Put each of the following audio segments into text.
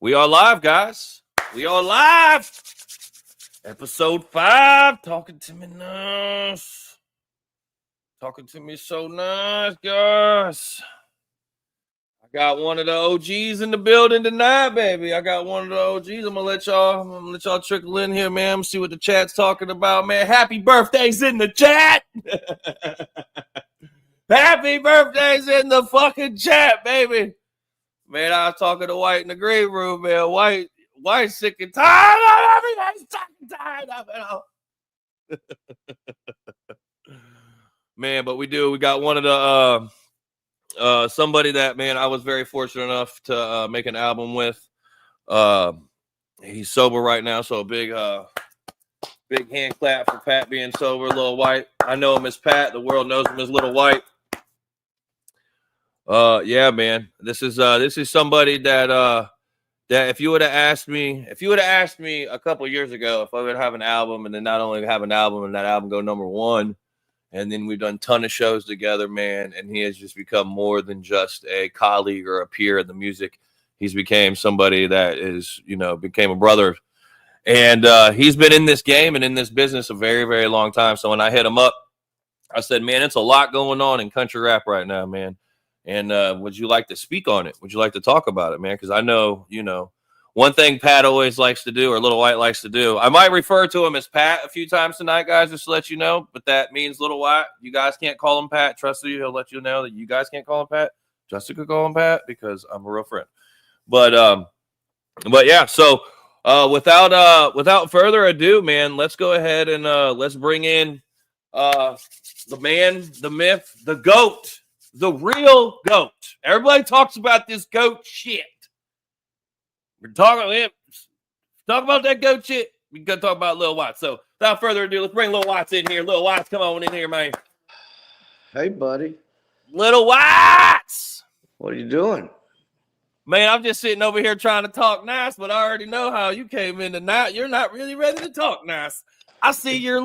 We are live, guys. We are live. Episode 5. Talking to me nice. Talking to me so nice, guys. I got one of the OGs in the building tonight, baby. I got one of the OGs. I'm gonna let y'all trickle in here, man. See what the chat's talking about, man. Happy birthdays in the chat. Happy birthdays in the fucking chat, baby. Man, I was talking to White in the green room, man. White's sick and tired of everything. Tired of it all. Man, but we got one of the somebody that, man, I was very fortunate enough to make an album with. He's sober right now, so big hand clap for Pat being sober. Lil Wyte. I know him as Pat. The world knows him as Lil Wyte. Yeah, man. This is somebody that if you would have asked me a couple of years ago if I would have an album, and then not only have an album and that album go number 1, and then we've done a ton of shows together, man, and he has just become more than just a colleague or a peer in the music. He's became somebody that is, became a brother. And he's been in this game and in this business a very, very long time. So when I hit him up, I said, man, it's a lot going on in country rap right now, man. And would you like to speak on it? Would you like to talk about it, man? Because I know, one thing Pat always likes to do, or Lil Wyte likes to do. I might refer to him as Pat a few times tonight, guys, just to let you know. But that means Lil Wyte. You guys can't call him Pat. Trust you, he'll let you know that you guys can't call him Pat. Justin could call him Pat because I'm a real friend. But yeah. So without further ado, man, let's go ahead and let's bring in the man, the myth, the GOAT. The real GOAT. Everybody talks about this GOAT shit. We're talking about that GOAT shit. We're gonna talk about Lil Wyte. So without further ado, let's bring Lil Wyte in here. Lil Wyte, come on in here, man. Hey, buddy. Lil Wyte. What are you doing? Man, I'm just sitting over here trying to talk nice, but I already know how you came in tonight. You're not really ready to talk nice. I see your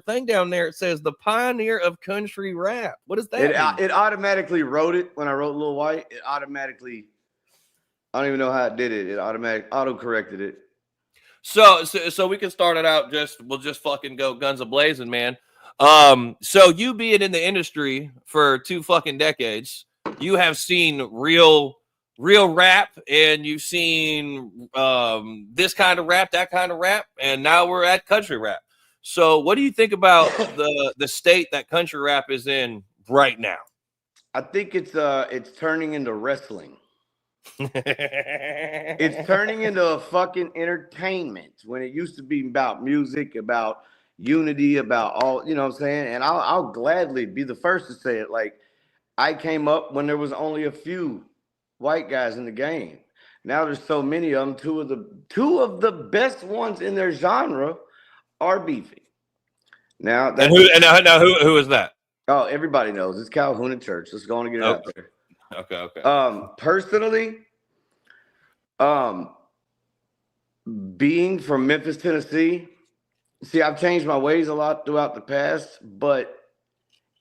thing down there. It says the pioneer of country rap. What is that? It automatically wrote it when I wrote Lil Wyte. It automatically, I don't even know how it did it. It auto-corrected it. So we can start it out. We'll just fucking go guns a-blazing, man. So you being in the industry for 2 fucking decades, you have seen real rap, and you've seen this kind of rap, that kind of rap, and now we're at country rap. So what do you think about the state that country rap is in right now? I think it's turning into wrestling. It's turning into a fucking entertainment when it used to be about music, about unity, about all, you know what I'm saying? And I'll gladly be the first to say it. Like, I came up when there was only a few white guys in the game. Now there's so many of them. Two of the best ones in their genre are beefing. Now who is that? Oh, everybody knows it's Calhoun and Church. Let's go on and get it out there. Okay. Personally, being from Memphis, Tennessee, see, I've changed my ways a lot throughout the past, but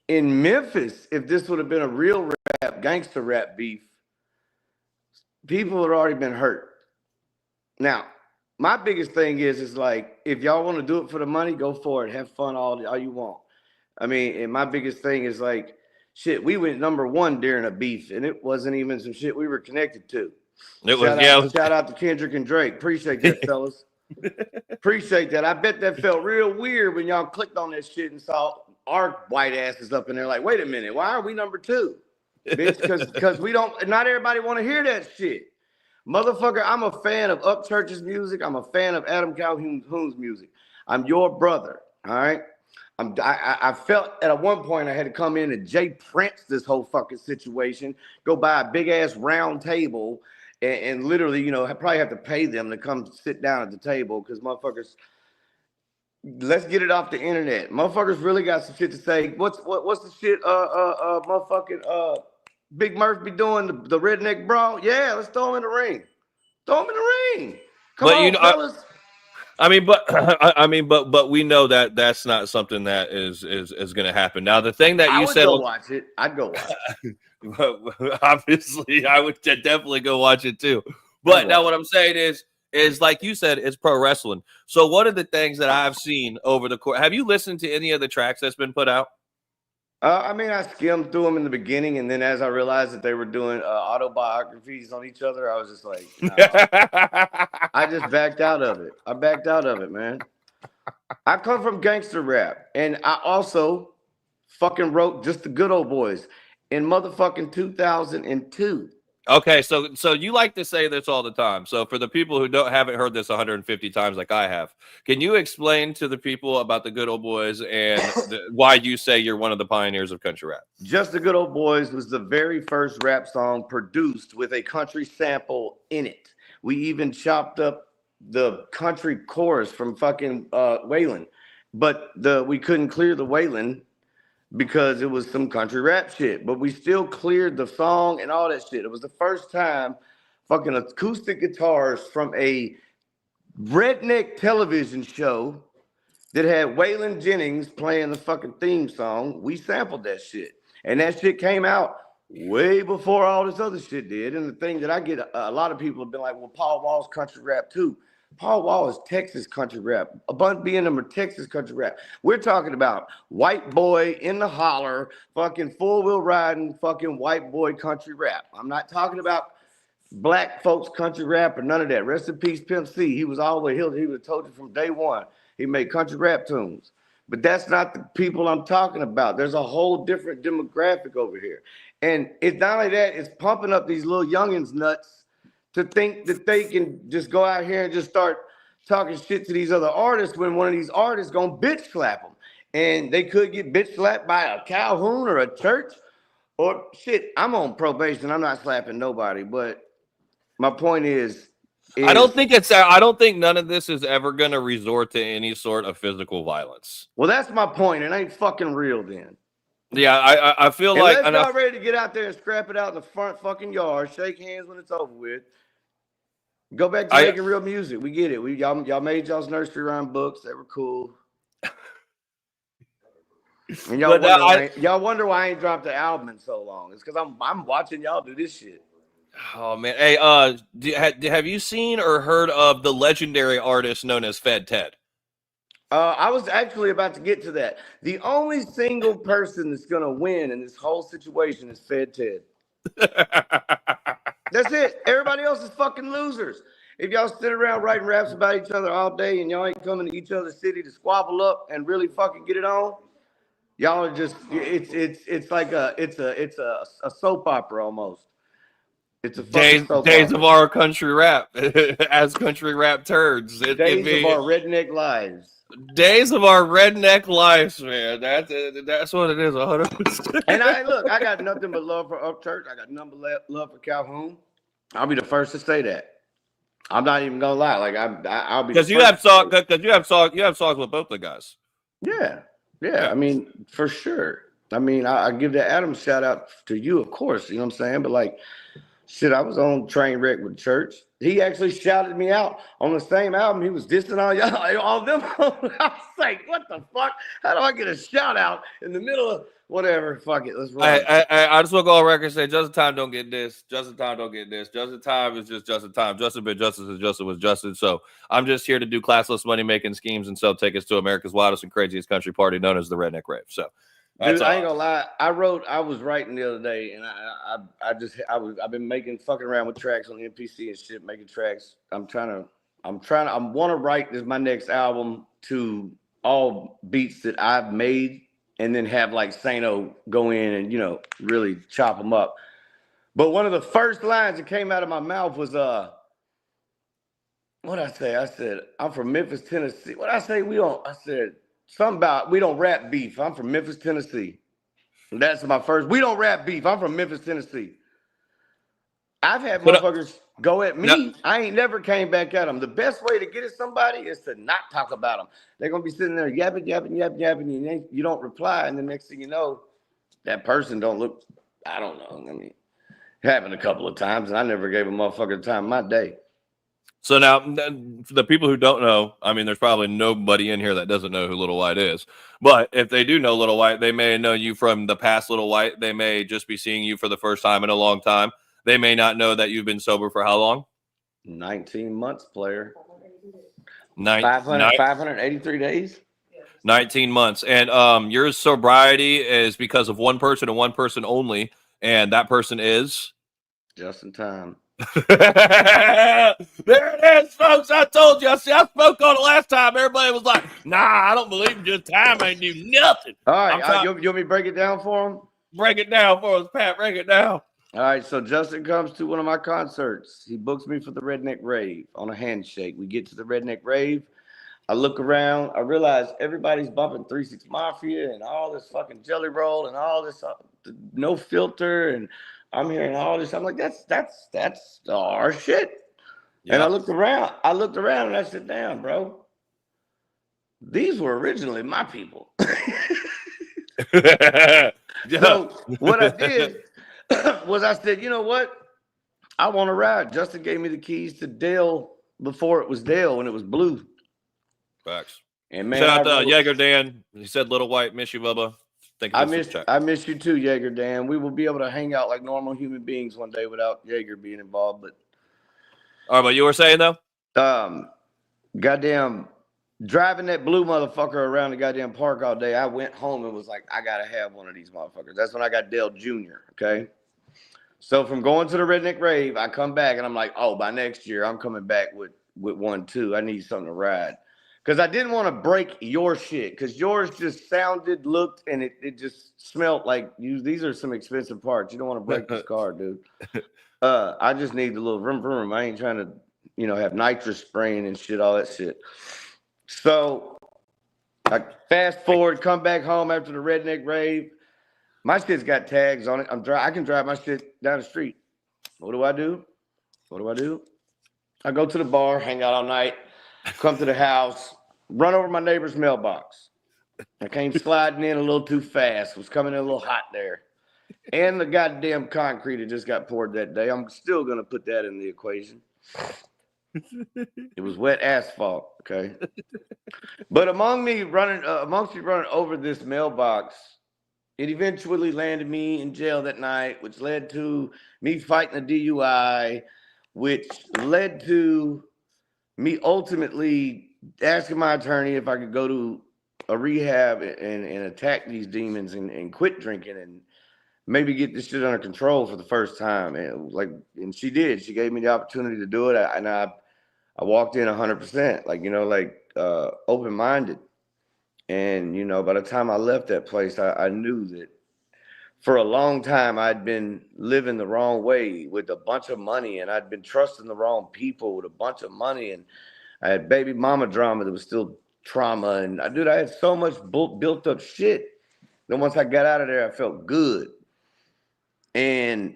in Memphis, if this would have been a real rap, gangster rap beef, people would have already been hurt. Now, my biggest thing is like, if y'all want to do it for the money, go for it. Have fun all you want. I mean, and my biggest thing is like, shit, we went number 1 during a beef, and it wasn't even some shit we were connected to. Shout out to Kendrick and Drake. Appreciate that, fellas. Appreciate that. I bet that felt real weird when y'all clicked on that shit and saw our white asses up in there like, wait a minute, why are we number 2? Bitch, because we don't, not everybody want to hear that shit. Motherfucker, I'm a fan of Upchurch's music. I'm a fan of Adam Calhoun's music. I'm your brother, all right? I felt at one point I had to come in and Jay Prince this whole fucking situation, go buy a big-ass round table and literally, I probably have to pay them to come sit down at the table because motherfuckers, let's get it off the internet. Motherfuckers really got some shit to say. What's the shit motherfucking Big Murph be doing, the redneck brawl? Yeah, let's throw him in the ring. Throw him in the ring. Come on, fellas. But we know that that's not something that is going to happen. Now, the thing that you said, I'd go watch it. Obviously, I would definitely go watch it too. But now what I'm saying is like you said, it's pro wrestling. So one of the things that I've seen over the course, have you listened to any of the tracks that's been put out? I mean, I skimmed through them in the beginning, and then as I realized that they were doing autobiographies on each other, I was just like, no. I just backed out of it. I backed out of it, man. I come from gangster rap, and I also fucking wrote Just the Good Old Boys in motherfucking 2002. Okay, so you like to say this all the time. So for the people who haven't heard this 150 times like I have, can you explain to the people about the Good Old Boys and why you say you're one of the pioneers of country rap? Just the Good Old Boys was the very first rap song produced with a country sample in it. We even chopped up the country chorus from fucking Waylon, but we couldn't clear the Waylon because it was some country rap shit, but we still cleared the song and all that shit. It was the first time fucking acoustic guitars from a redneck television show that had Waylon Jennings playing the fucking theme song. We sampled that shit. And that shit came out way before all this other shit did. And the thing that I get, a lot of people have been like, well, Paul Wall's country rap too. Paul Wall is Texas country rap. A bunch of them are Texas country rap. We're talking about white boy in the holler, fucking four-wheel riding, fucking white boy country rap. I'm not talking about black folks country rap or none of that. Rest in peace, Pimp C. He was always, he would have told you from day one. He made country rap tunes. But that's not the people I'm talking about. There's a whole different demographic over here. And it's not only that, it's pumping up these little youngins' nuts to think that they can just go out here and just start talking shit to these other artists when one of these artists gonna bitch slap them. And they could get bitch slapped by a Calhoun or a church or shit. I'm on probation. I'm not slapping nobody. But my point is I don't think none of this is ever gonna resort to any sort of physical violence. Well, that's my point. It ain't fucking real then. Yeah, I feel like unless y'all ready to get out there and scrap it out in the front fucking yard, shake hands when it's over with. Go back to making real music. We get it. Y'all made y'all's nursery rhyme books. They were cool. And y'all wonder why I ain't dropped the album in so long. It's because I'm watching y'all do this shit. Oh man, hey, have you seen or heard of the legendary artist known as Fed Ted? I was actually about to get to that. The only single person that's gonna win in this whole situation is Fed Ted. That's it. Everybody else is fucking losers. If y'all sit around writing raps about each other all day and y'all ain't coming to each other's city to squabble up and really fucking get it on, y'all are just it's like a soap opera almost. It's a days of our country rap as country rap turds. Days of our redneck lives. Days of our redneck lives, man. That's what it is, 100%. And I got nothing but love for Upchurch. I got nothing but love for Calhoun. I'll be the first to say that. I'm not even gonna lie. Like I'll be because you have songs with both the guys. Yeah. I mean, for sure. I mean, I give the Adams shout out to you, of course. You know what I'm saying? But like, shit, I was on Train Wreck with Church. He actually shouted me out on the same album. He was dissing all y'all, all them. I was like, what the fuck? How do I get a shout out in the middle of whatever? Fuck it, let's roll. I just want to go on record and say Justin Time don't get this. Justin Time don't get this. Justin Time is just Justin Time. Justin been Justice and Justin was Justin. So I'm just here to do classless money making schemes and sell tickets to America's wildest and craziest country party known as the Redneck Rave. So. Dude, I ain't gonna lie. I was writing the other day, and I've been making fucking around with tracks on MPC and shit, making tracks. I want to write this my next album to all beats that I've made, and then have like Saino go in and really chop them up. But one of the first lines that came out of my mouth was what I say? I said I'm from Memphis, Tennessee. What I say? I said. Something about we don't rap beef. I'm from Memphis, Tennessee. And that's my first. We don't rap beef. I'm from Memphis, Tennessee. I've had motherfuckers go at me. No. I ain't never came back at them. The best way to get at somebody is to not talk about them. They're going to be sitting there yapping, and you don't reply. And the next thing you know, that person don't look, I don't know. I mean, happened a couple of times, and I never gave a motherfucker the time of my day. So now, the people who don't know, I mean, there's probably nobody in here that doesn't know who Lil Wyte is. But if they do know Lil Wyte, they may know you from the past Lil Wyte. They may just be seeing you for the first time in a long time. They may not know that you've been sober for how long? 19 months, player. 500, 583 days. 19 months. And your sobriety is because of one person and one person only. And that person is? Just in time. There it is, folks. I told you. I spoke on it last time. Everybody was like, nah, I don't believe in just time ain't do nothing. All right. You want me to break it down for him? Break it down for us, Pat. Break it down. All right. So Justin comes to one of my concerts. He books me for the Redneck Rave on a handshake. We get to the Redneck Rave. I look around. I realize everybody's bumping 3 6 Mafia and all this fucking Jelly Roll and all this no filter, and I'm hearing all this. I'm like, that's our shit. Yeah. And I looked around and I said, damn, bro, these were originally my people. So what I did was I said, you know what? I want to ride. Justin gave me the keys to Dale before it was Dale when it was blue. Facts. And man, shout out to Jaeger Dan. He said Lil Wyte, miss you, Bubba. I miss you too, Jaeger Dan. We will be able to hang out like normal human beings one day without Jaeger being involved. But all right, but you were saying though? Goddamn driving that blue motherfucker around the goddamn park all day. I went home and was like, I gotta have one of these motherfuckers. That's when I got Dale Jr. Okay. So from going to the Redneck Rave, I come back and I'm like, oh, by next year I'm coming back with one too. I need something to ride. Because I didn't want to break your shit. Because yours just sounded, looked, and it just smelled like these are some expensive parts. You don't want to break this car, dude. I just need the little vroom vroom. I ain't trying to, have nitrous spraying and shit, all that shit. So I fast forward, come back home after the Redneck Rave. My shit's got tags on it. I can drive my shit down the street. What do I do? I go to the bar, hang out all night. Come to the house, run over my neighbor's mailbox. I came sliding in a little too fast. Was coming in a little hot there. And the goddamn concrete that just got poured that day. I'm still going to put that in the equation. It was wet asphalt, okay? But amongst me running over this mailbox, it eventually landed me in jail that night, which led to me fighting a DUI, which led to me ultimately asking my attorney if I could go to a rehab and attack these demons and quit drinking and maybe get this shit under control for the first time. And she did. She gave me the opportunity to do it. I walked in 100%, open-minded. And, by the time I left that place, I knew that for a long time, I'd been living the wrong way with a bunch of money, and I'd been trusting the wrong people with a bunch of money, and I had baby mama drama that was still trauma, and I had so much built up shit. Then once I got out of there, I felt good, and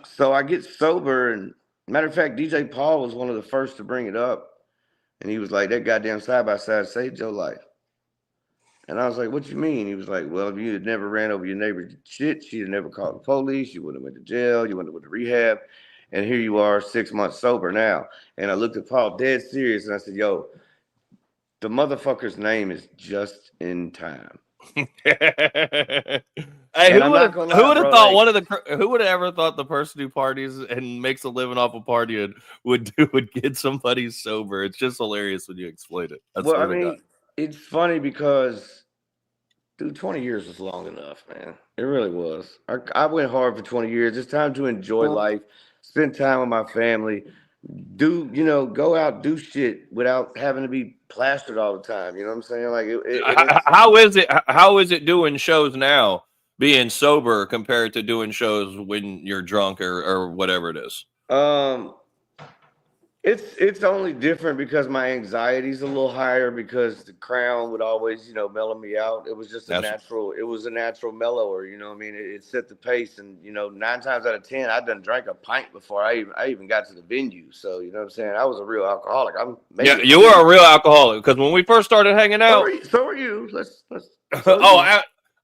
so I get sober. And matter of fact, DJ Paul was one of the first to bring it up, and he was like, "That goddamn side by side saved your life." And I was like, "What you mean?" He was like, "Well, if you had never ran over your neighbor's shit, she'd have never called the police. You wouldn't have went to jail. You wouldn't have went to rehab. And here you are 6 months sober now." And I looked at Paul dead serious and I said, "Yo, the motherfucker's name is Just in Time." Hey, who would have thought who would have ever thought the person who parties and makes a living off of partying would get somebody sober? It's just hilarious when you explain it. It's funny because, dude, 20 years was long enough, man. It really was. I went hard for 20 years. It's time to enjoy life, spend time with my family, go out, do shit without having to be plastered all the time. You know what I'm saying? How is it doing shows now, being sober compared to doing shows when you're drunk or whatever it is? It's only different because my anxiety's a little higher because the Crown would always, mellow me out. It was just a natural mellower, you know what I mean? It set the pace, and 9 times out of 10, I done drank a pint before I even got to the venue. So, you know what I'm saying? I was a real alcoholic. You were a real alcoholic because when we first started hanging out. So are you. Let's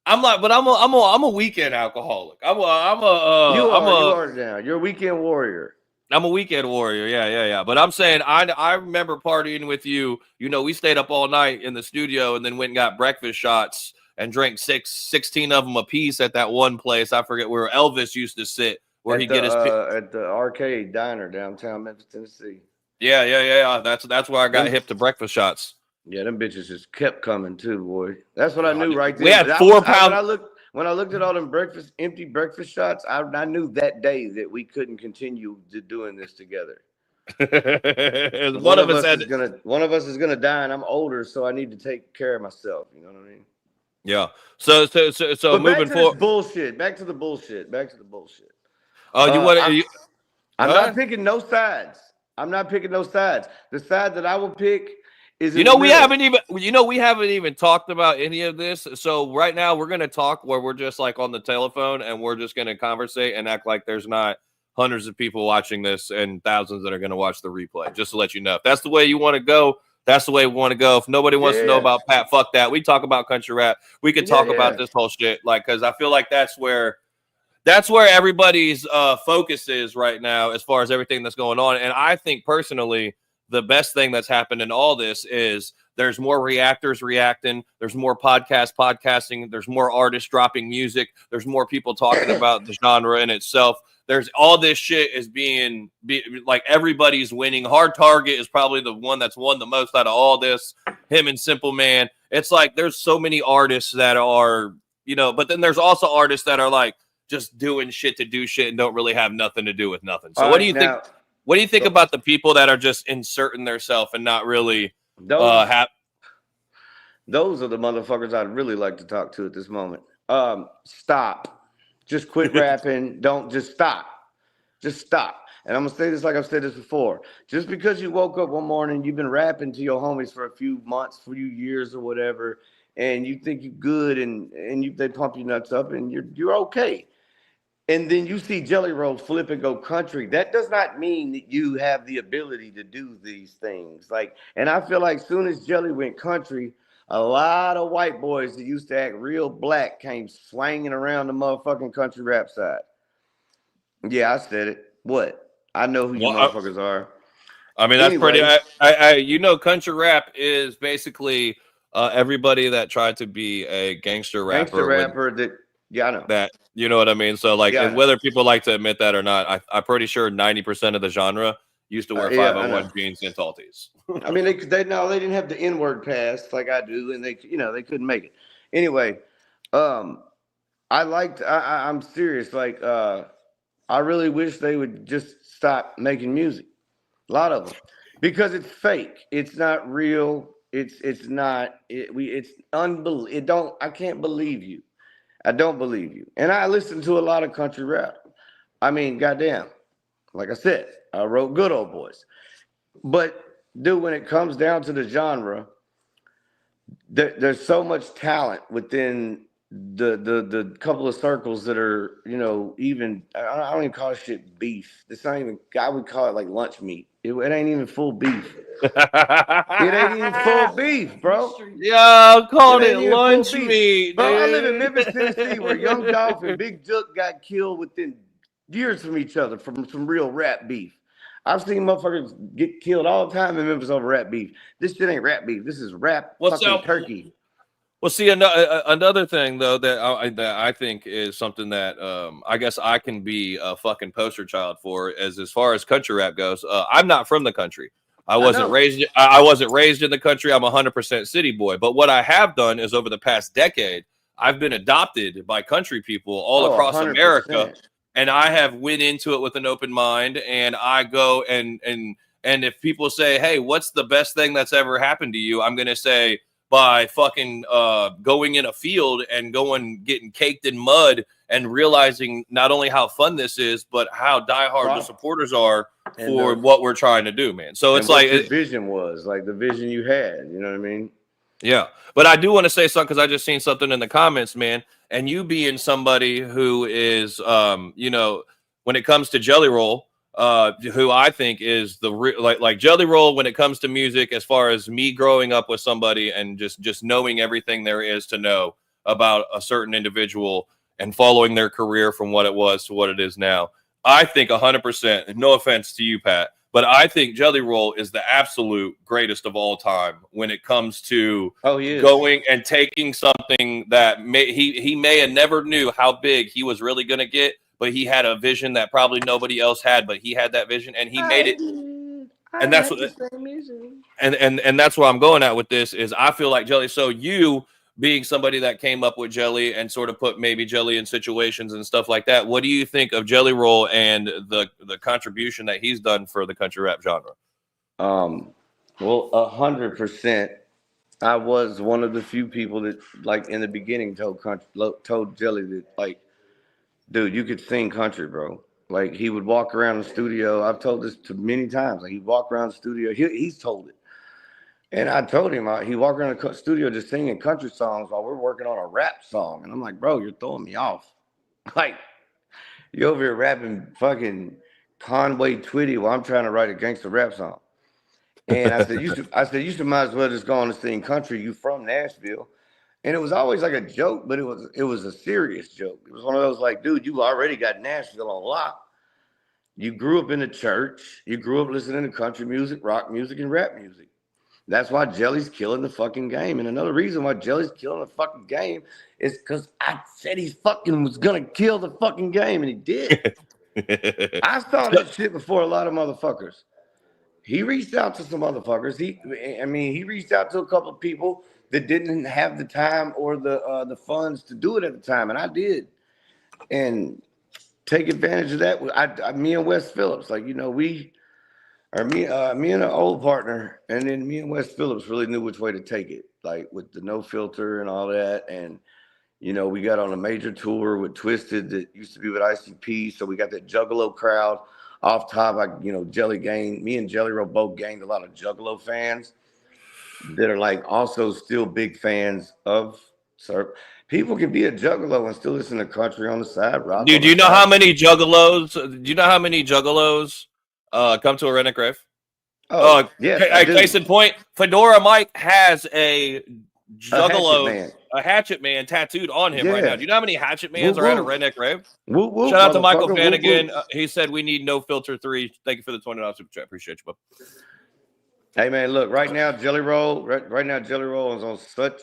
I'm a weekend alcoholic. You are now. You're a weekend warrior. I'm a weekend warrior. Yeah. But I'm saying I remember partying with you. You know, we stayed up all night in the studio and then went and got breakfast shots and drank 16 of them a piece at that one place. I forget where Elvis used to sit, where he'd get his at the arcade diner downtown Memphis, Tennessee. Yeah. That's where I got hip to breakfast shots. Yeah, them bitches just kept coming too, boy. That's what I knew right there. We had 4 pounds. When I looked at all them empty breakfast shots, I knew that day that we couldn't continue doing this together. one of us is gonna die, and I'm older, so I need to take care of myself. You know what I mean? Yeah. So but moving forward, back to the bullshit. Oh, I'm not picking no sides. The side that I will pick is we haven't even talked about any of this. So right now we're gonna talk where we're just like on the telephone and we're just gonna conversate and act like there's not hundreds of people watching this and thousands that are gonna watch the replay. Just to let you know, if that's the way you want to go, that's the way we want to go. If nobody wants to know about Pat, fuck that. We talk about country rap. We can talk about this whole shit, like, because I feel like that's where everybody's focus is right now as far as everything that's going on. And I think personally, the best thing that's happened in all this is there's more reactors reacting. There's more podcasting. There's more artists dropping music. There's more people talking about the genre in itself. There's all this shit is being like everybody's winning. Hard Target is probably the one that's won the most out of all this. Him and Simple Man. It's like there's so many artists that are, but then there's also artists that are like just doing shit to do shit and don't really have nothing to do with nothing. So what do you think? What do you think about the people that are just inserting themselves and not really have? Those are the motherfuckers I'd really like to talk to at this moment. Stop. Just quit rapping. Don't just stop. Just stop. And I'm going to say this like I've said this before. Just because you woke up one morning, you've been rapping to your homies for a few months, for a few years or whatever, and you think you're good and they pump your nuts up and you're okay. And then you see Jelly Roll flip and go country. That does not mean that you have the ability to do these things. And I feel like soon as Jelly went country, a lot of white boys that used to act real black came swinging around the motherfucking country rap side. Yeah, I said it. What? I know who you motherfuckers are. I mean, that's pretty. Country rap is basically everybody that tried to be a gangster rapper. Yeah, I know. That, you know what I mean? So, whether people like to admit that or not, I'm pretty sure 90% of the genre used to wear 501 jeans and tall tees. I mean, they didn't have the N-word pass like I do, and they couldn't make it. Anyway, I'm serious. I really wish they would just stop making music. A lot of them, because it's fake. It's not real. It's unbelievable. I can't believe you. I don't believe you. And I listen to a lot of country rap. I mean, goddamn. Like I said, I wrote Good Old Boys. But, dude, when it comes down to the genre, there's so much talent within the couple of circles that are, even, I don't even call it shit beef. This not even, I would call it like lunch meat. It ain't even full beef. It ain't even full beef, bro. Yeah, called it lunch meat, bro. I live in Memphis, Tennessee, where Young Dolph and Big Duck got killed within years from each other from some real rap beef. I've seen motherfuckers get killed all the time in Memphis over rap beef. This shit ain't rap beef. This is rap fucking turkey. Well, see, another thing though that I think is something that I guess I can be a fucking poster child for as far as country rap goes. I'm not from the country. I wasn't raised in the country. I'm 100% city boy. But what I have done is over the past decade, I've been adopted by country people all across 100%. America, and I have went into it with an open mind. And I go and if people say, "Hey, what's the best thing that's ever happened to you?" I'm gonna say, by fucking going in a field and getting caked in mud and realizing not only how fun this is, but how diehard the supporters are for what we're trying to do, man. So it's like the vision was like the vision you had, you know what I mean? Yeah. But I do want to say something because I just seen something in the comments, man. And you being somebody who is, when it comes to Jelly Roll, who I think is like Jelly Roll when it comes to music, as far as me growing up with somebody and just knowing everything there is to know about a certain individual and following their career from what it was to what it is now. I think 100%. No offense to you, Pat, but I think Jelly Roll is the absolute greatest of all time when it comes to going and taking something that he may have never knew how big he was really going to get, but he had a vision that probably nobody else had, but he had that vision and he made it. And that's what, and that's where I'm going at with this is I feel like Jelly. So you being somebody that came up with Jelly and sort of put maybe Jelly in situations and stuff like that, what do you think of Jelly Roll and the contribution that he's done for the country rap genre? Well, 100%. I was one of the few people that, like, in the beginning told Jelly that, like, dude, you could sing country, bro. Like, he would walk around the studio. I've told this to many times. Like, he'd walk around the studio. He's told it. And I told him, he walked around the studio just singing country songs while we're working on a rap song. And I'm like, bro, you're throwing me off. Like, you're over here rapping fucking Conway Twitty while I'm trying to write a gangster rap song. And I said, you should might as well just go on and sing country. You from Nashville. And it was always like a joke, but it was a serious joke. It was one of those like, dude, you already got Nashville on lock. You grew up in the church. You grew up listening to country music, rock music, and rap music. That's why Jelly's killing the fucking game. And another reason why Jelly's killing the fucking game is because I said he fucking was going to kill the fucking game, and he did. I saw that shit before a lot of motherfuckers. He reached out to some motherfuckers. He reached out to a couple of people that didn't have the time or the funds to do it at the time, and I did. And take advantage of that. Me and Wes Phillips, like, you know, me and an old partner, and then me and Wes Phillips really knew which way to take it, like with the no filter and all that. And, you know, we got on a major tour with Twisted that used to be with ICP. So we got that Juggalo crowd off top. Me and Jelly Roll both gained a lot of Juggalo fans that are like also still big fans of surf. People can be a Juggalo and still listen to country on the side. Dude, do you know how many Juggalos? Do you know how many Juggalos come to a Redneck Rave? Yes. Case in point, Fedora Mike has a Juggalo, a Hatchet Man tattooed on him right now. Do you know how many Hatchet Mans are at a Redneck Rave? Shout out to Michael Flanagan. He said we need no filter 3. Thank you for the $20 super chat. Appreciate you, bub. Hey man, look, right now Jelly Roll is on such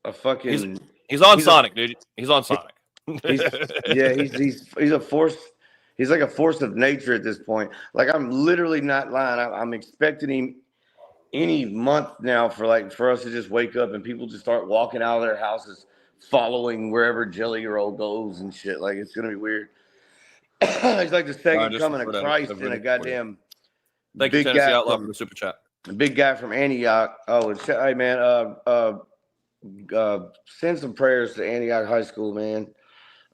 a fucking. He's on Sonic, dude. He's on Sonic. He's a force. He's like a force of nature at this point. Like, I'm literally not lying. I'm expecting him any month now for us to just wake up and people just start walking out of their houses, following wherever Jelly Roll goes and shit. Like, it's gonna be weird. He's like the second coming of Christ in a goddamn. Thank you, Tennessee Outlaw, for the super chat. A big guy from Antioch. Oh, hey man, send some prayers to Antioch High School, man.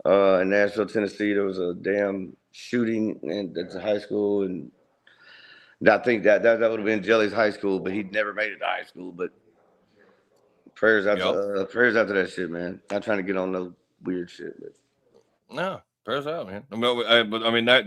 In Nashville, Tennessee, there was a damn shooting at the high school, and I think that would have been Jelly's high school, but he'd never made it to high school. But prayers after that shit, man. Not trying to get on no weird shit, but no, prayers out, man.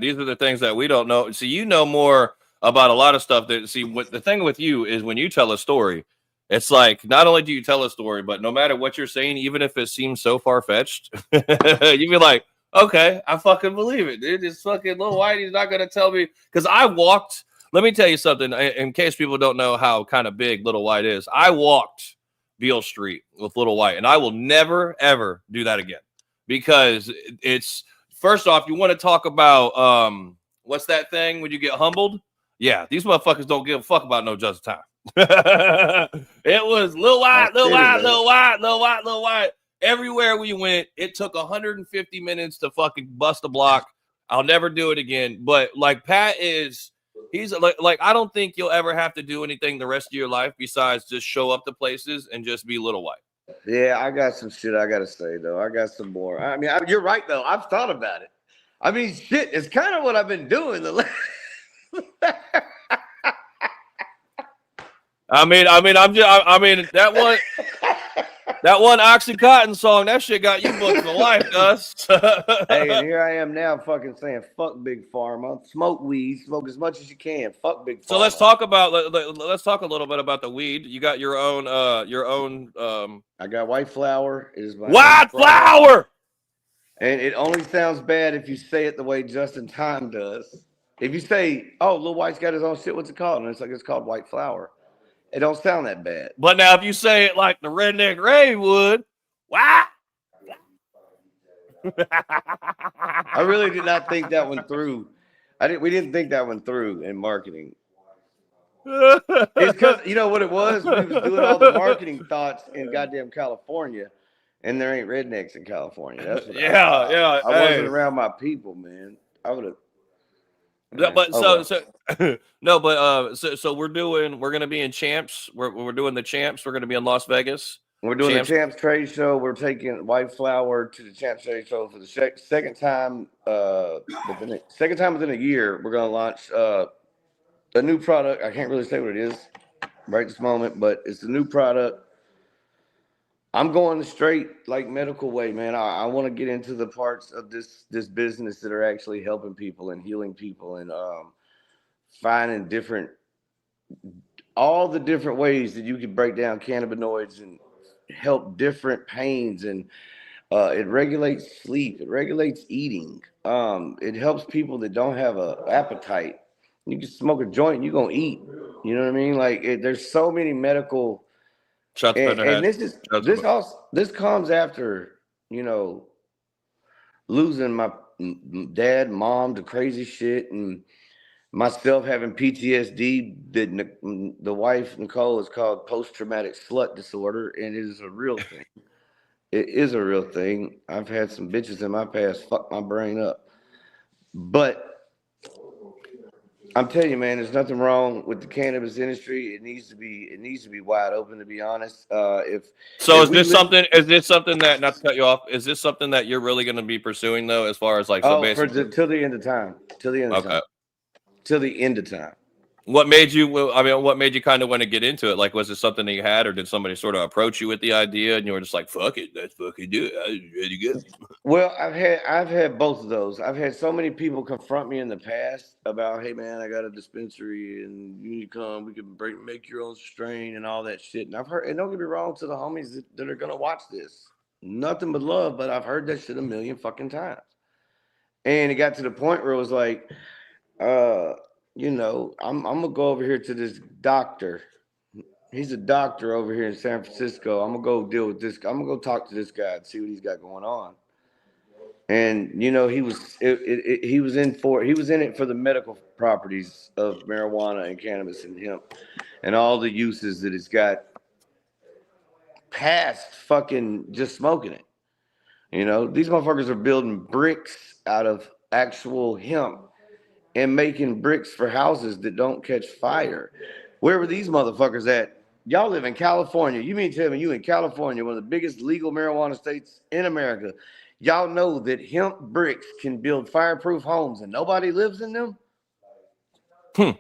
These are the things that we don't know. See, you know more about a lot of stuff. What the thing with you is when you tell a story, it's like not only do you tell a story, but no matter what you're saying, even if it seems so far-fetched, you be like, okay, I fucking believe it, dude. It's fucking Lil Wyte. He's not gonna tell me because I walked. Let me tell you something. In case people don't know how kind of big Lil Wyte is, I walked Beale Street with Lil Wyte, and I will never ever do that again because it's first off, you want to talk about what's that thing when you get humbled? Yeah, these motherfuckers don't give a fuck about no just time. It was Lil Wyte, Lil Wyte, Lil Wyte, Lil Wyte, Lil Wyte. Everywhere we went, it took 150 minutes to fucking bust a block. I'll never do it again. But like Pat he's like I don't think you'll ever have to do anything the rest of your life besides just show up to places and just be Lil Wyte. Yeah, I got some shit I gotta say though. I got some more. I mean, you're right though. I've thought about it. I mean, shit, it's kind of what I've been doing the last. That one Oxycontin song, that shit got you booked for life, Gus. Hey, and here I am now fucking saying, fuck Big Pharma. Smoke weed, smoke as much as you can. Fuck Big Pharma. So let's talk a little bit about the weed. You got your own. I got White Flower. White Flower! And it only sounds bad if you say it the way Justin Time does. If you say, "Oh, Lil Wyte's got his own shit," what's it called? And it's called White Flower. It don't sound that bad. But now if you say it like the Redneck Rave would, wow. I really did not think that one through. We didn't think that one through in marketing. It's because you know what it was. We was doing all the marketing thoughts in goddamn California, and there ain't rednecks in California. That's what yeah. I wasn't around my people, man. I would have. But no, but so we're gonna be in Champs. We're doing the Champs. We're gonna be in Las Vegas. We're doing Champs. the Champs Trade Show. We're taking White Flower to the Champs Trade Show for the second time. Second time within a year, we're gonna launch a new product. I can't really say what it is right this moment, but it's a new product. I'm going the straight like medical way, man. I want to get into the parts of this business that are actually helping people and healing people and finding all the different ways that you can break down cannabinoids and help different pains. And it regulates sleep. It regulates eating. It helps people that don't have a appetite. You can smoke a joint, you're going to eat. You know what I mean? Like there's so many medical. And this comes after, you know, losing my dad, mom to crazy shit, and myself having PTSD that the wife Nicole is called post-traumatic slut disorder, and it is a real thing. It is a real thing. I've had some bitches in my past fuck my brain up, but I'm telling you, man, there's nothing wrong with the cannabis industry. It needs to be wide open, to be honest. Is this something that, not to cut you off, is this something that you're really going to be pursuing though, as far as like, so basically till the end of time, till the end of time. What made you kind of want to get into it? Like, was it something that you had, or did somebody sort of approach you with the idea and you were just like, fuck it, let's fucking do it? I was ready to go. Well, I've had both of those. I've had so many people confront me in the past about, hey man, I got a dispensary and you need to come, we can make your own strain and all that shit. And I've heard, and don't get me wrong to the homies that are gonna watch this. Nothing but love, but I've heard that shit a million fucking times. And it got to the point where it was like, you know, I'm gonna go over here to this doctor. He's a doctor over here in San Francisco. I'm gonna go deal with this. I'm gonna go talk to this guy and see what he's got going on. And you know, he was in it for the medical properties of marijuana and cannabis and hemp, and all the uses that it's got past fucking just smoking it. You know, these motherfuckers are building bricks out of actual hemp and making bricks for houses that don't catch fire. Where were these motherfuckers at? Y'all live in California. You mean to tell me you in California, one of the biggest legal marijuana states in America? Y'all know that hemp bricks can build fireproof homes and nobody lives in them? The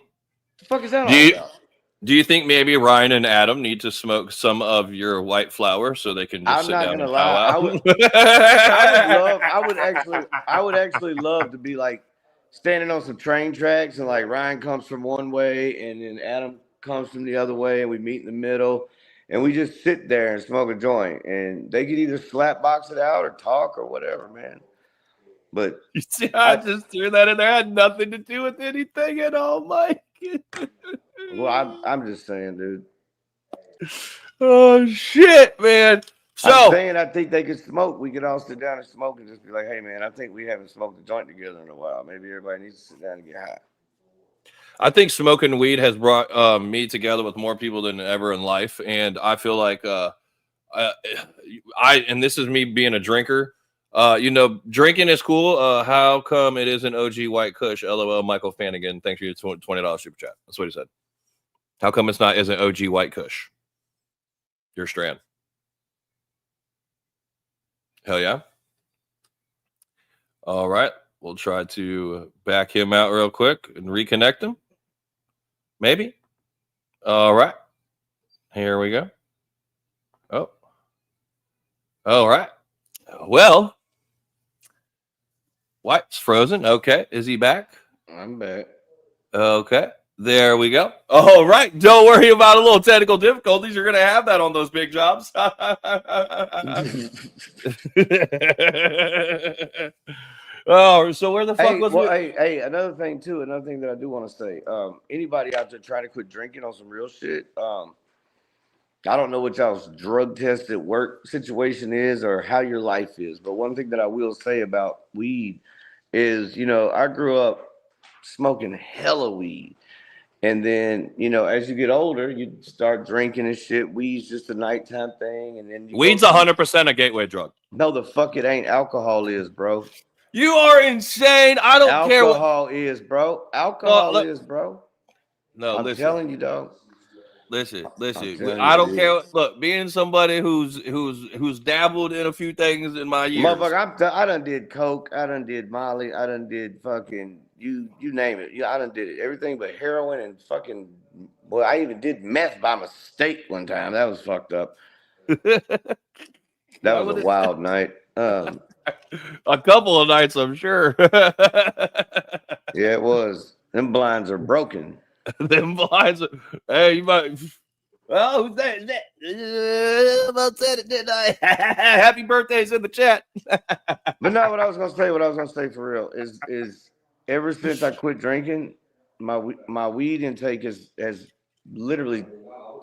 fuck is that all about? Do you think maybe Ryan and Adam need to smoke some of your white flower so they can just sit down and lie. I would actually love to be like standing on some train tracks and like Ryan comes from one way and then Adam comes from the other way and we meet in the middle and we just sit there and smoke a joint and they could either slap box it out or talk or whatever, man. But you see how I just threw that in there? I had nothing to do with anything at all, Mike. Well, I'm just saying, dude. Oh shit, man. So I'm saying I think they could smoke. We could all sit down and smoke and just be like, hey man, I think we haven't smoked a joint together in a while. Maybe everybody needs to sit down and get high. I think smoking weed has brought me together with more people than ever in life. And I feel like and this is me being a drinker. You know, drinking is cool. How come it isn't OG White Kush? LOL, Michael Fanigan. Thanks for your $20 super chat. That's what he said. How come isn't OG White Kush? Your strand. Hell yeah. All right. We'll try to back him out real quick and reconnect him. Maybe. All right. Here we go. Oh. All right. Well, White's frozen. Okay. Is he back? I'm back. Okay. There we go. Oh, right. Don't worry about a little technical difficulties. You're going to have that on those big jobs. Oh, so where the fuck was we? Hey, another thing that I do want to say. Anybody out there trying to quit drinking on some real shit? I don't know what y'all's drug tested work situation is or how your life is, but one thing that I will say about weed is, I grew up smoking hella weed. And then, as you get older, you start drinking and shit. Weed's just a nighttime thing. And then weed's 100% a gateway drug. No, the fuck it ain't. Alcohol is, bro. You are insane. I don't care what alcohol is, bro. Alcohol is, bro. No, I'm telling you, dog. Listen. I don't care. Look, being somebody who's dabbled in a few things in my years. Motherfucker, I done did coke. I done did Molly. I done did fucking you name it. I done did it. Everything but heroin and fucking. Boy, I even did meth by mistake one time. That was fucked up. That was a wild night. A couple of nights, I'm sure. Yeah, it was. Them blinds are broken. Them blinds. Hey, you might. Oh, who's that? Is that? About said it, didn't I? Happy birthday's in the chat. But no, what I was gonna say for real is ever since I quit drinking, my weed intake has literally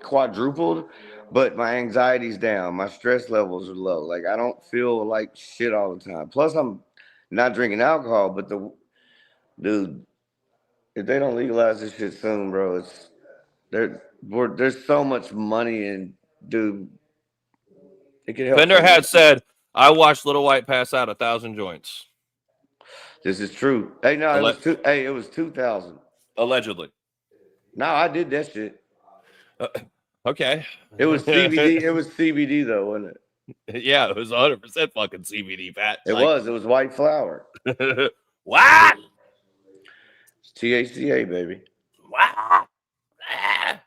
quadrupled, but my anxiety's down, my stress levels are low. Like I don't feel like shit all the time. Plus, I'm not drinking alcohol, but dude. If they don't legalize this shit soon, bro, there's so much money in, dude. It could help. Fender had said, "I watched Lil Wyte pass out 1,000 joints." This is true. Hey, no, it was 2,000. Allegedly. No, I did that shit. Okay. It was CBD. It was CBD though, wasn't it? Yeah, it was 100% fucking CBD, Pat. It was white flower. What? THCA, baby. Wow. I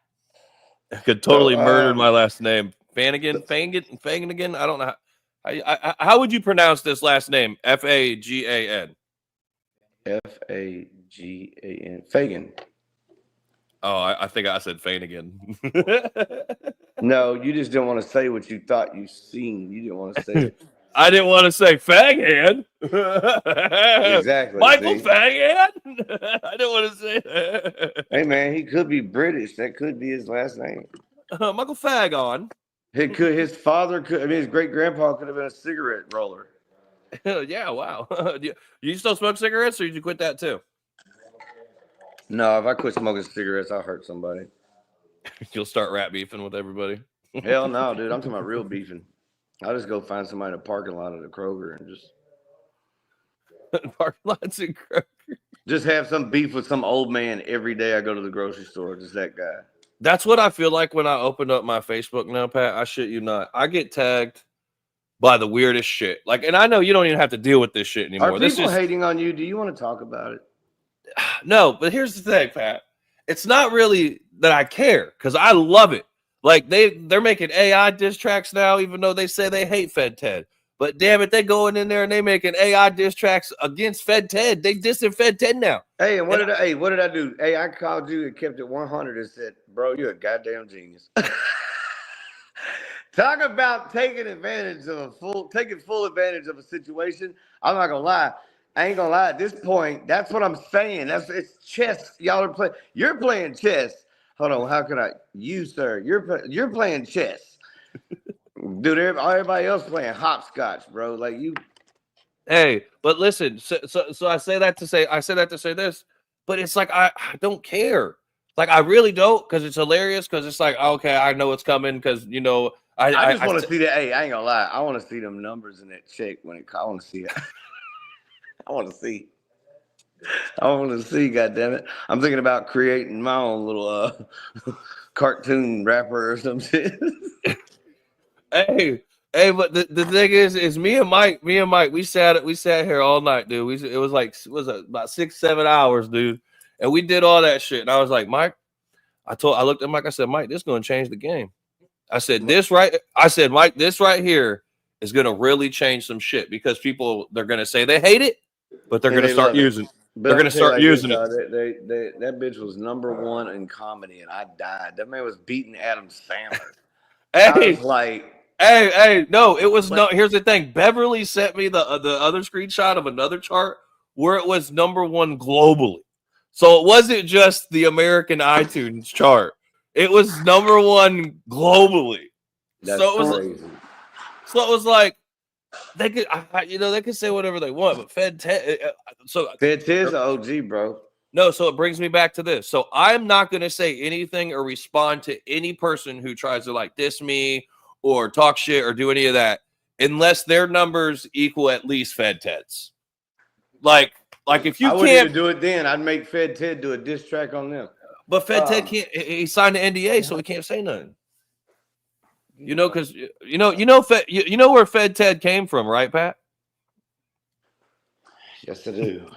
could totally murder my last name. Fanigan. I don't know. How would you pronounce this last name? Fagan. Fagan. Fagan. Oh, I think I said Fanigan. No, you just didn't want to say what you thought you seen. You didn't want to say it. I didn't want to say Faghan. Exactly. Michael Faghan. I didn't want to say that. Hey man, he could be British. That could be his last name. Michael Fagon. His father could. I mean, his great grandpa could have been a cigarette roller. Yeah. Wow. You still smoke cigarettes, or did you quit that too? No, if I quit smoking cigarettes, I'll hurt somebody. You'll start rat beefing with everybody. Hell no, dude. I'm talking about real beefing. I'll just go find somebody in a parking lot at a Kroger and just parking lots in Kroger. Just have some beef with some old man every day I go to the grocery store. Just that guy. That's what I feel like when I open up my Facebook now, Pat. I shit you not. I get tagged by the weirdest shit. Like, and I know you don't even have to deal with this shit anymore. Are people hating on you? Do you want to talk about it? No, but here's the thing, Pat. It's not really that I care because I love it. Like they're making AI diss tracks now, even though they say they hate Fed Ted. But damn it, they going in there and they making AI diss tracks against Fed Ted. They dissing Fed Ted now. Hey, and what did I do? Hey, I called you and kept it 100 and said, bro, you're a goddamn genius. Talk about taking full advantage of a situation. I'm not gonna lie. I ain't gonna lie. At this point, that's what I'm saying. It's chess. Y'all are playing. You're playing chess. Hold on. How can I? You, sir. You're playing chess, dude. Everybody else playing hopscotch, bro. Like you. Hey, but listen. So I say that to say this, but it's like I don't care. Like I really don't, because it's hilarious. Because it's like, okay, I know it's coming. Because I just want to see that. Hey, I ain't gonna lie. I want to see them numbers in that check when it. I want to see it. I want to see. God damn it! I'm thinking about creating my own little cartoon rapper or some shit. Hey, but the thing is me and Mike, we sat here all night, dude. It was about 6-7 hours, dude, and we did all that shit. And I was like, Mike, I looked at Mike. I said, Mike, this is gonna change the game. I said, Mike, this right here is gonna really change some shit because they're gonna say they hate it, but they're gonna start using. But They're gonna start using it. That bitch was #1 in comedy, and I died. That man was beating Adam Sandler. I Hey, was like, hey, no, it was But- no. Here's the thing. Beverly sent me the other screenshot of another chart where it was #1 globally. So it wasn't just the American iTunes chart. It was #1 globally. that's So it was crazy. so it was like they could they could say whatever they want, but Fed so Fed Ted's an OG, bro. no, so it brings me back to this. So I'm not going to say anything or respond to any person who tries to like diss me or talk shit or do any of that unless their numbers equal at least Fed Ted's. Like if you I wouldn't can't even do it then. I'd make Fed Ted do a diss track on them. but Fed Ted can't, he signed an NDA, so he can't say nothing. Because you know where Fed Ted came from, right, Pat? Yes, I do.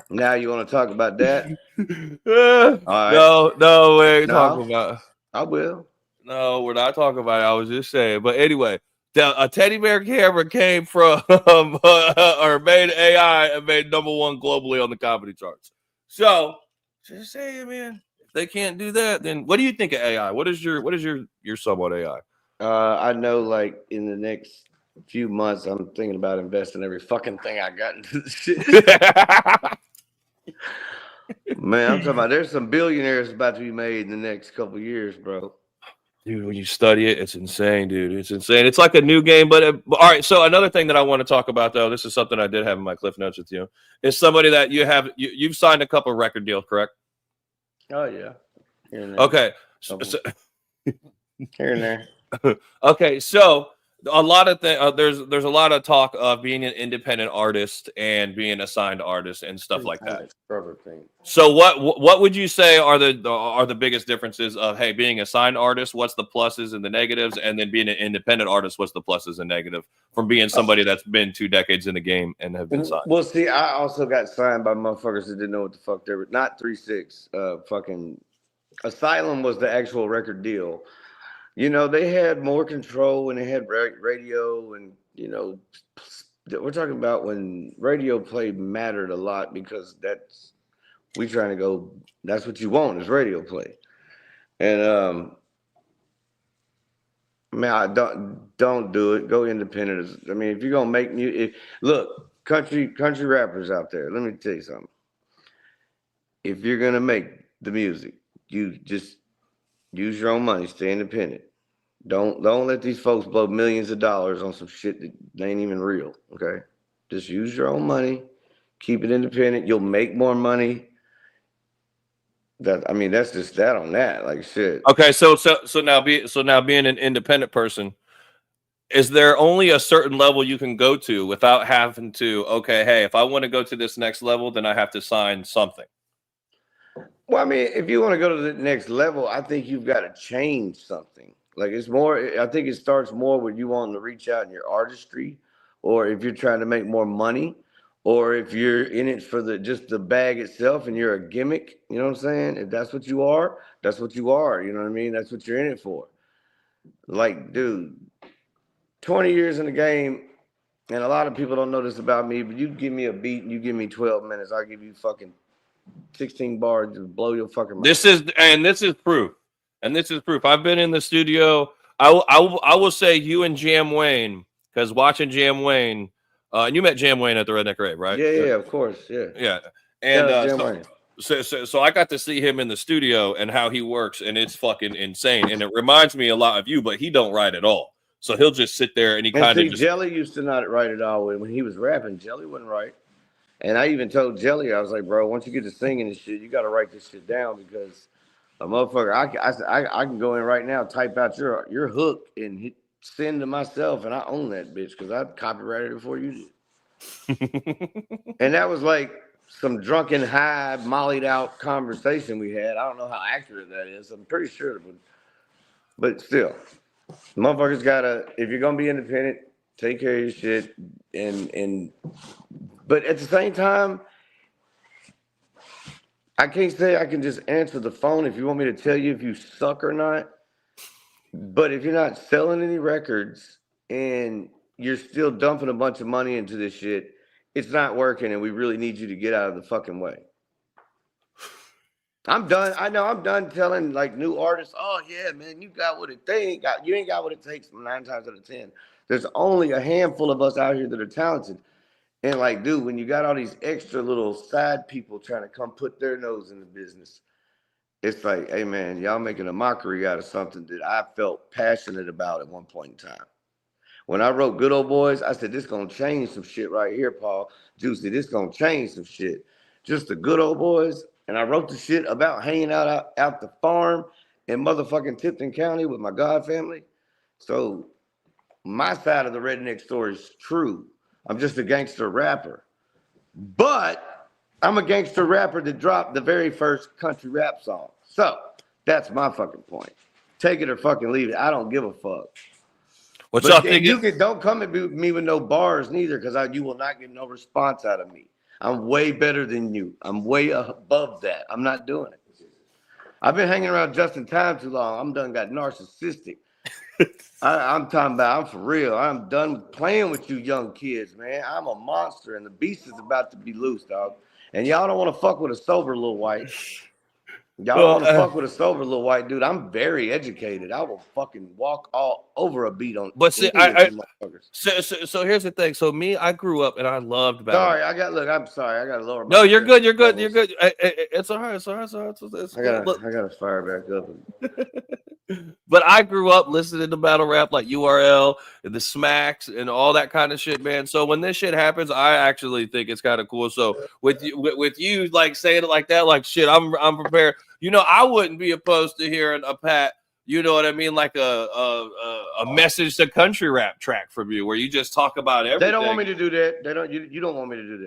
Now you want to talk about that? All right. No, we ain't No. talking about. I will. No, we're not talking about it. I was just saying. But anyway, a teddy bear camera came from or made AI and made #1 globally on the comedy charts. So just saying, man, if they can't do that, then what do you think of AI? What is your sub on AI? I know, like in the next few months, I'm thinking about investing every fucking thing I got into this shit. Man, I'm talking about there's some billionaires about to be made in the next couple years, bro. Dude, when you study it, it's insane, dude. It's insane. It's like a new game. But all right. So another thing that I want to talk about, though, this is something I did have in my cliff notes with you, is somebody that you've signed a couple record deals, correct? Oh yeah. Here and there. Okay. Here and there. Okay. So a lot of there's a lot of talk of being an independent artist and being a signed artist and stuff like that. So what would you say are the biggest differences of, hey, being a signed artist, what's the pluses and the negatives, and then being an independent artist, what's the pluses and negative from being somebody that's been 2 decades in the game and have been signed? Well, see, I also got signed by motherfuckers that didn't know what the fuck they were. Not 3-6. Fucking Asylum was the actual record deal. They had more control when they had radio, and we're talking about when radio play mattered a lot, because that's what you want is radio play. And man, I don't do it. Go independent. I mean, if you're gonna make music, look, country rappers out there, let me tell you something. If you're gonna make the music, you just use your own money, stay independent. Don't let these folks blow millions of dollars on some shit that ain't even real. Okay, just use your own money, keep it independent. You'll make more money. That's just that on that, like shit. Okay, so now being an independent person, is there only a certain level you can go to without having to, okay, hey, if I want to go to this next level, then I have to sign something? Well, I mean, if you want to go to the next level, I think you've got to change something. Like it's more, I think it starts more with you wanting to reach out in your artistry, or if you're trying to make more money, or if you're in it for just the bag itself and you're a gimmick. You know what I'm saying? If that's what you are, that's what you are. You know what I mean? That's what you're in it for. Like, dude, 20 years in the game, and a lot of people don't know this about me, but you give me a beat and you give me 12 minutes, I'll give you fucking 16 bars to blow your fucking mind. This is proof. And this is proof. I've been in the studio. I will say you and Jam Wayne, because watching Jam Wayne, and you met Jam Wayne at the Redneck Rave, right? Yeah, of course, yeah. Yeah. And Jam Wayne. So I got to see him in the studio and how he works, and it's fucking insane. And it reminds me a lot of you, but he don't write at all. So he'll just sit there and he kind of just... Jelly used to not write at all. When he was rapping, Jelly wouldn't write. And I even told Jelly, I was like, bro, once you get to singing and shit, you got to write this shit down, because a motherfucker, I can go in right now, type out your hook and send to myself, and I own that bitch because I copyrighted it before you did. And that was like some drunken, high, mollied out conversation we had. I don't know how accurate that is. I'm pretty sure, but still, motherfuckers gotta, if you're gonna be independent, take care of your shit, but at the same time, I can't say I can just answer the phone if you want me to tell you if you suck or not. But if you're not selling any records and you're still dumping a bunch of money into this shit it's not working and we really need you to get out of the fucking way. I'm done. I know I'm done telling like new artists, oh yeah, man, you got what you ain't got what it takes 9 times out of 10. There's only a handful of us out here that are talented. And like, dude, when you got all these extra little side people trying to come put their nose in the business, it's like, hey man, y'all making a mockery out of something that I felt passionate about at one point in time. When I wrote Good Old Boys, I said, this gonna change some shit right here, Paul. Juicy, this gonna change some shit. Just the good old boys. And I wrote the shit about hanging out the farm in motherfucking Tipton County with my God family. So my side of the redneck story is true. I'm just a gangster rapper. But I'm a gangster rapper that dropped the very first country rap song. So that's my fucking point. Take it or fucking leave it. I don't give a fuck. What y'all think? Don't come at me with no bars neither, because you will not get no response out of me. I'm way better than you. I'm way above that. I'm not doing it. I've been hanging around Justin Time too long. I'm done got narcissistic. I'm talking about, I'm for real. I'm done playing with you young kids, man. I'm a monster, and the beast is about to be loose, dog. And y'all don't want to fuck with a sober Lil Wyte. Y'all don't want to fuck with a sober Lil Wyte dude. I'm very educated. I will fucking walk all over a beat on. But see, so here's the thing. So me, I grew up and I loved battle. Sorry, I'm sorry. I got to lower my. No, you're good. You're good. You're good. It's all right. It's all right. I got to fire back up. But I grew up listening to battle rap like URL and the Smacks and all that kind of shit, man. So when this shit happens, I actually think it's kind of cool. So with you like saying it like that, like shit, I'm prepared. You know, I wouldn't be opposed to hearing a Pat. You know what I mean? Like a message to country rap track from you, where you just talk about everything. They don't want me to do that. They don't. You don't want me to do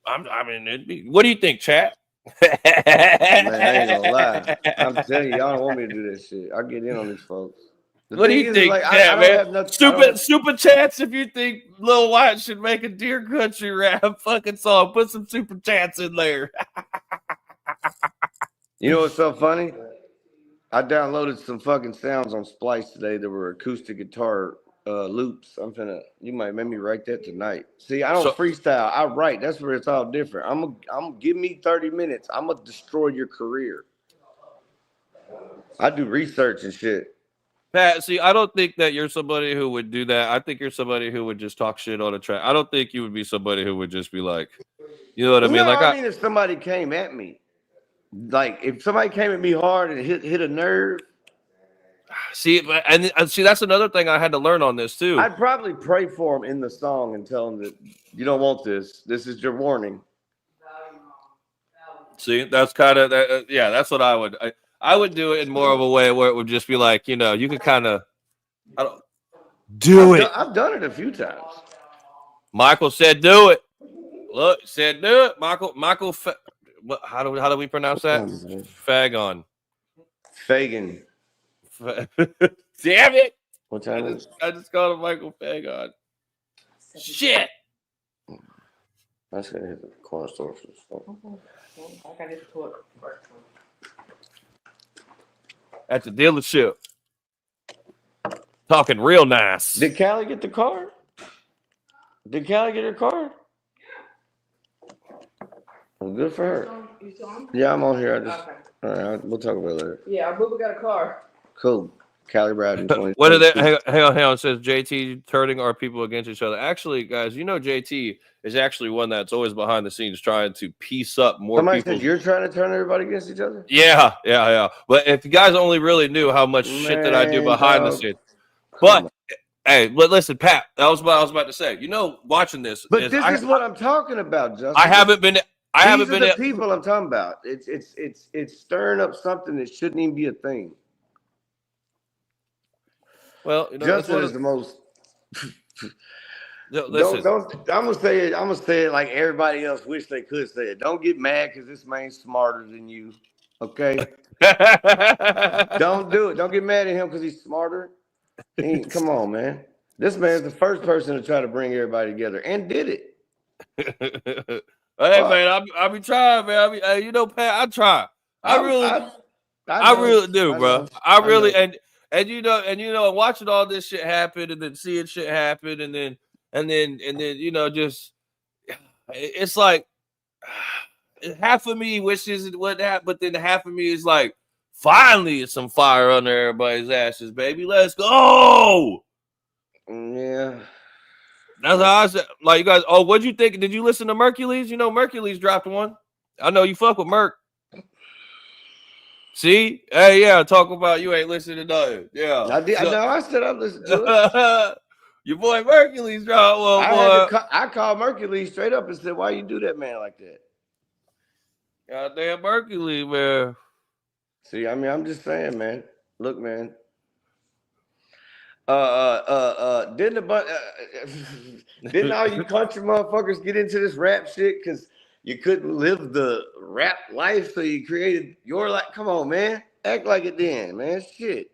that. What do you think, chat? Man, I ain't gonna lie. I'm telling you, y'all don't want me to do this shit. I get in on these folks. What do you think, like, man? Super chats if you think Lil Wyte should make a Dear Country rap fucking song. Put some super chats in there. You know what's so funny? I downloaded some fucking sounds on Splice today that were acoustic guitar loops. You might make me write that tonight. See, I don't freestyle. I write. That's where it's all different. I'm give me 30 minutes. I'm gonna destroy your career. I do research and shit. Pat, see, I don't think that you're somebody who would do that. I think you're somebody who would just talk shit on a track. I don't think you would be somebody who would just be like, you know what I mean? No, I mean, if somebody came at me, like if somebody came at me hard and hit a nerve. See, and see, that's another thing I had to learn on this too. I'd probably pray for him in the song and tell him that you don't want this. This is your warning. See, that's kind of yeah. That's what I would. I would do it in more of a way where it would just be like, you know, you could kind of do it. I've done it a few times. Michael said, "Do it." Look, said, "Do it." Michael. How do we pronounce that? Fagon. Fagan. Damn it! What time is it? I just called him Michael Fagon. Shit! I just gotta hit the corner store for this stuff. I gotta hit the toilet first. At the dealership. Talking real nice. Did Callie get the car? Did Callie get her car? Well, good for her. You still on? Yeah, I'm on here. Okay. All right, we'll talk about it later. Yeah, our booba got a car. Cool. Callie Brad in 20. What are they? Hang on. It says JT turning our people against each other. Actually, guys, you know JT is actually one that's always behind the scenes trying to piece up more Somebody people. said you're trying to turn everybody against each other? Yeah. But if you guys only really knew how much shit that I do behind the scenes. But hey, but listen, Pat, that was what I was about to say. You know, watching this. But this is what I'm talking about, Justin. I haven't been the people I'm talking about. It's stirring up something that shouldn't even be a thing. Well, you know, Justin is the most. Listen. I'm gonna say it like everybody else wish they could say it. Don't get mad because this man's smarter than you. Okay. Don't do it. Don't get mad at him because he's smarter. Come on, man. This man's the first person to try to bring everybody together and did it. Hey, man, I be trying, man. You know, Pat, I try. I really do, bro. I really and you know, watching all this shit happen and then seeing shit happen and then you know, just it's like half of me wishes it would happen, but then half of me is like, finally, it's some fire under everybody's asses, baby. Let's go. Yeah. That's how I said. Like, you guys, oh, what'd you think? Did you listen to Mercules? You know, Mercules dropped one. I know you fuck with Merc. See? Hey, yeah, talk about you ain't listening to nothing. Yeah. I did. No, I said I listened to it. Your boy Mercules dropped one, boy. I called Mercury straight up and said, "Why you do that, man, like that?" Goddamn Mercules, man. See, I mean, I'm just saying, man. Look, man. Didn't didn't all you country motherfuckers get into this rap shit because you couldn't live the rap life, so you created your life? Come on, man. Act like it then, man. Shit.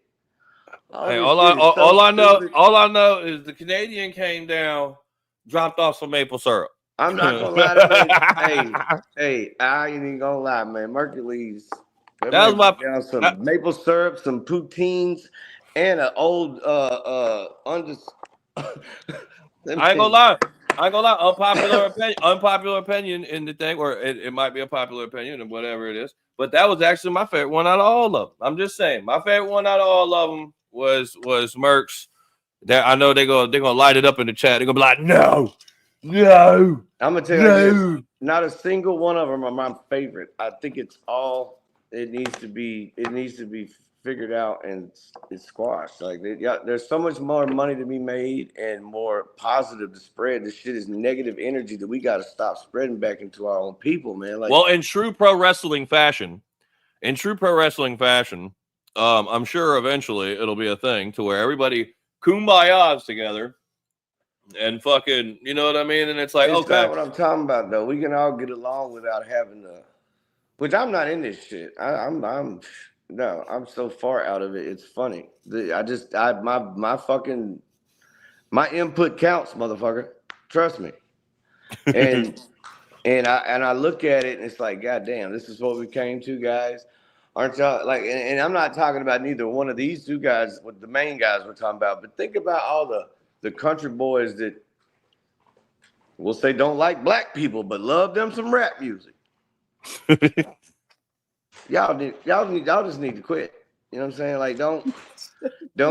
Hey, all I know is the Canadian came down, dropped off some maple syrup. I'm not gonna lie, that hey, I ain't even gonna lie, man. Mercules. That was my down some maple syrup, some poutines, and an old I ain't gonna lie. Unpopular opinion in the thing, or it might be a popular opinion and whatever it is. But that was actually my favorite one out of all of them. I'm just saying, my favorite one out of all of them was Merck's. That I know they're gonna light it up in the chat. They're gonna be like, no. I'm gonna tell you, this, not a single one of them are my favorite. I think it's all it needs to be figured out and it's squashed. Like there's so much more money to be made and more positive to spread. This shit is negative energy that we got to stop spreading back into our own people, man. Like, well, in true pro wrestling fashion, I'm sure eventually it'll be a thing to where everybody kumbayas together and fucking, you know what I mean? And it's like, it's okay, not what I'm talking about though. We can all get along without having to. Which I'm not in this shit. I'm so far out of it. It's funny. My input counts, motherfucker. Trust me. And I look at it and it's like, God damn, this is what we came to, guys. Aren't y'all like? And I'm not talking about neither one of these two guys, what the main guys we're talking about. But think about all the country boys that will say don't like black people, but love them some rap music. Y'all just need to quit. You know what I'm saying? Like, don't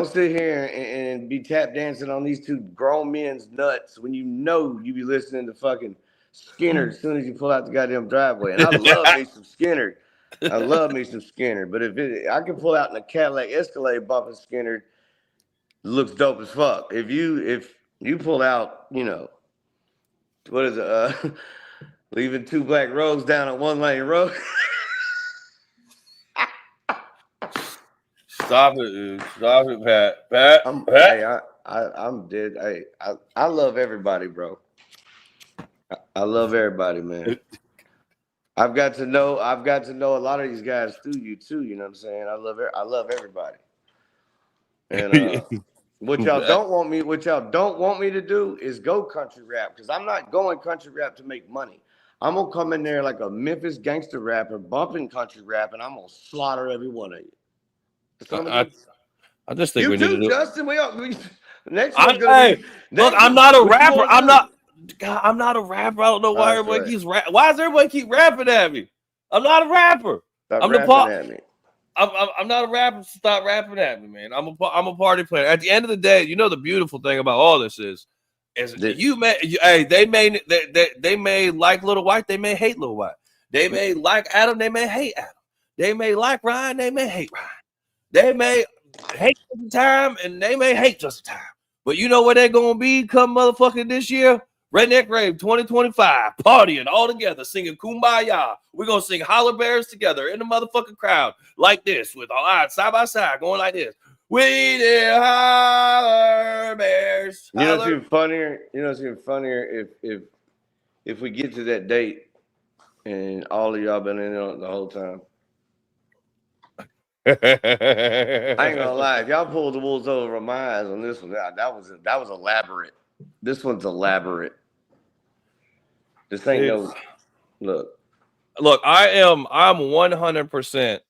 sit here and be tap dancing on these two grown men's nuts when you know you be listening to fucking Skinner as soon as you pull out the goddamn driveway. And I love me some Skinner. But if I can pull out in a Cadillac Escalade bumping Skinner, it looks dope as fuck. If you pull out, you know, what is it? Leaving two black roads down a one-lane road. Stop it, dude. Stop it, Pat. I'm dead. Hey, I love everybody, bro. I love everybody, man. I've got to know a lot of these guys through you too. You know what I'm saying? I love everybody. And what y'all don't want me to do is go country rap, because I'm not going country rap to make money. I'm gonna come in there like a Memphis gangster rapper, bumping country rap, and I'm gonna slaughter every one of you. I just think we need to do. Justin, next one's gonna be. Look, I'm not a rapper. I'm not a rapper. I don't know why everybody keeps Why does everybody keep rapping at me? I'm not a rapper. Stop rapping at me. I'm not a rapper. Stop rapping at me, man. I'm a party player. At the end of the day, you know the beautiful thing about all this is they may like Lil Wyte, they may hate Lil Wyte. They may like Adam, they may hate Adam. They may like Ryan, they may hate Ryan. They may hate just the time, and they may hate just the time. But you know what they're gonna be come motherfucking this year? Redneck Rave 2025, partying all together, singing Kumbaya. We're gonna sing Holler Bears together in the motherfucking crowd, like this, with our eyes side by side, going like this. We did Holler Bears. You know what's even funnier? If we get to that date and all of y'all been in on it the whole time. I ain't gonna lie. If y'all pulled the wolves over my eyes on this one, that was elaborate. This one's elaborate. This ain't no look. Look, I'm 100%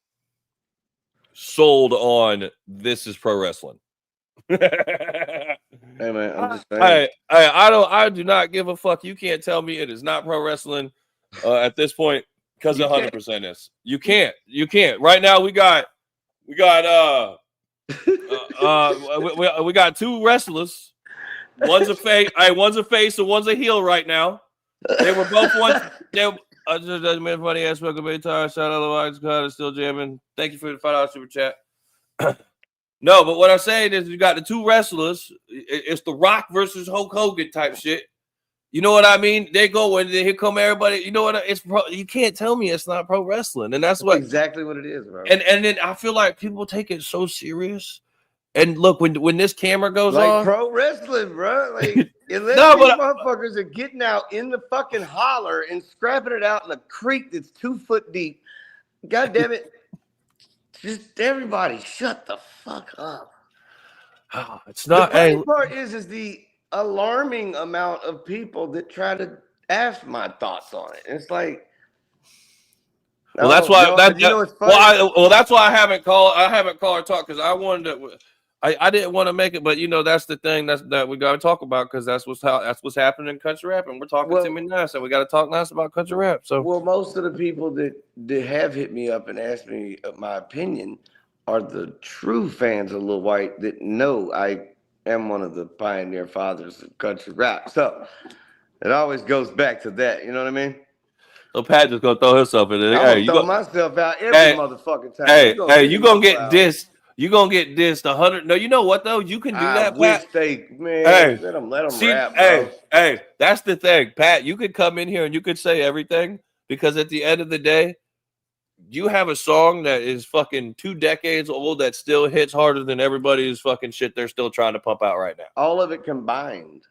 sold on this is pro wrestling. Hey man, I'm just saying. I do not give a fuck. You can't tell me it is not pro wrestling at this point because You 100% is. You can't. Right now we got we got two wrestlers. One's a face. One's a face and one's a heel right now. They were both once. Just made funny ass welcome to time. Shout out to Lil Wyte, still jamming. Thank you for the $5 super chat. No, but what I'm saying is you got the two wrestlers. It's the Rock versus Hulk Hogan type shit. You know what I mean? They go and here come everybody. You know what? It's you can't tell me it's not pro wrestling, and that's what exactly what it is, bro. And then I feel like people take it so serious. And look, when this camera goes like on, pro wrestling, bro. Like unless No, these but motherfuckers are getting out in the fucking holler and scrapping it out in a creek that's 2 foot deep. God damn it. Just everybody shut the fuck up. it's not. The funny Hey, part is the alarming amount of people that try to ask my thoughts on it. It's like, well, that's why you know it's funny. well, that's why I haven't called her talk because I wanted to. I didn't want to make it, but you know that's the thing that we got to talk about because that's what's happening in country rap, and we're talking to me nice, and we got to talk nice about country rap. So, well, most of the people that have hit me up and asked me my opinion are the true fans of Lil Wyte that know I am one of the pioneer fathers of country rap. So it always goes back to that. You know what I mean? So Pat just gonna throw himself in there. I'm gonna throw myself out every motherfucking time. You gonna get dissed. You gonna get dissed 100. No, you know what though? You can do that, Pat. Let them rap, bro. Hey, that's the thing, Pat. You could come in here and you could say everything because at the end of the day, you have a song that is fucking 2 decades old that still hits harder than everybody's fucking shit they're still trying to pump out right now. All of it combined.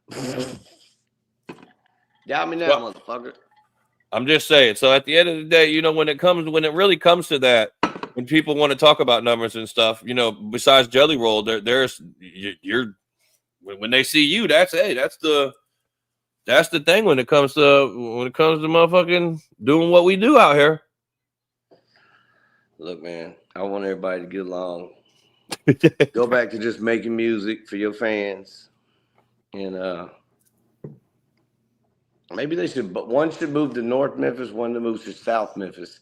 Got me now, motherfucker. I'm just saying. So at the end of the day, you know, when it really comes to that, when people want to talk about numbers and stuff, you know, besides Jelly Roll, you're when they see you, that's the thing when it comes to motherfucking doing what we do out here. Look, man, I want everybody to get along. Go back to just making music for your fans, and maybe one should move to North Memphis, one to move to South Memphis.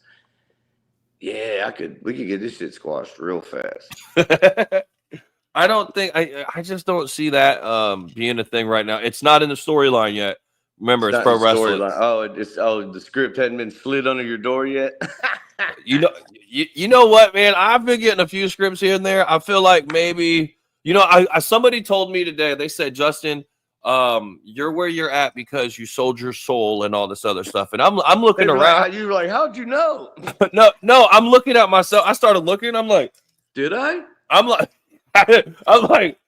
Yeah, we could get this shit squashed real fast. I don't think I just don't see that being a thing right now. It's not in the storyline yet. Remember, it's pro wrestling. The script hadn't been slid under your door yet. You know what, man? I've been getting a few scripts here and there. I feel like maybe, you know, somebody told me today, they said, Justin, you're where you're at because you sold your soul and all this other stuff. And I'm looking around. You were like, how'd you know? No, I'm looking at myself. I started looking. I'm like, did I? I'm like,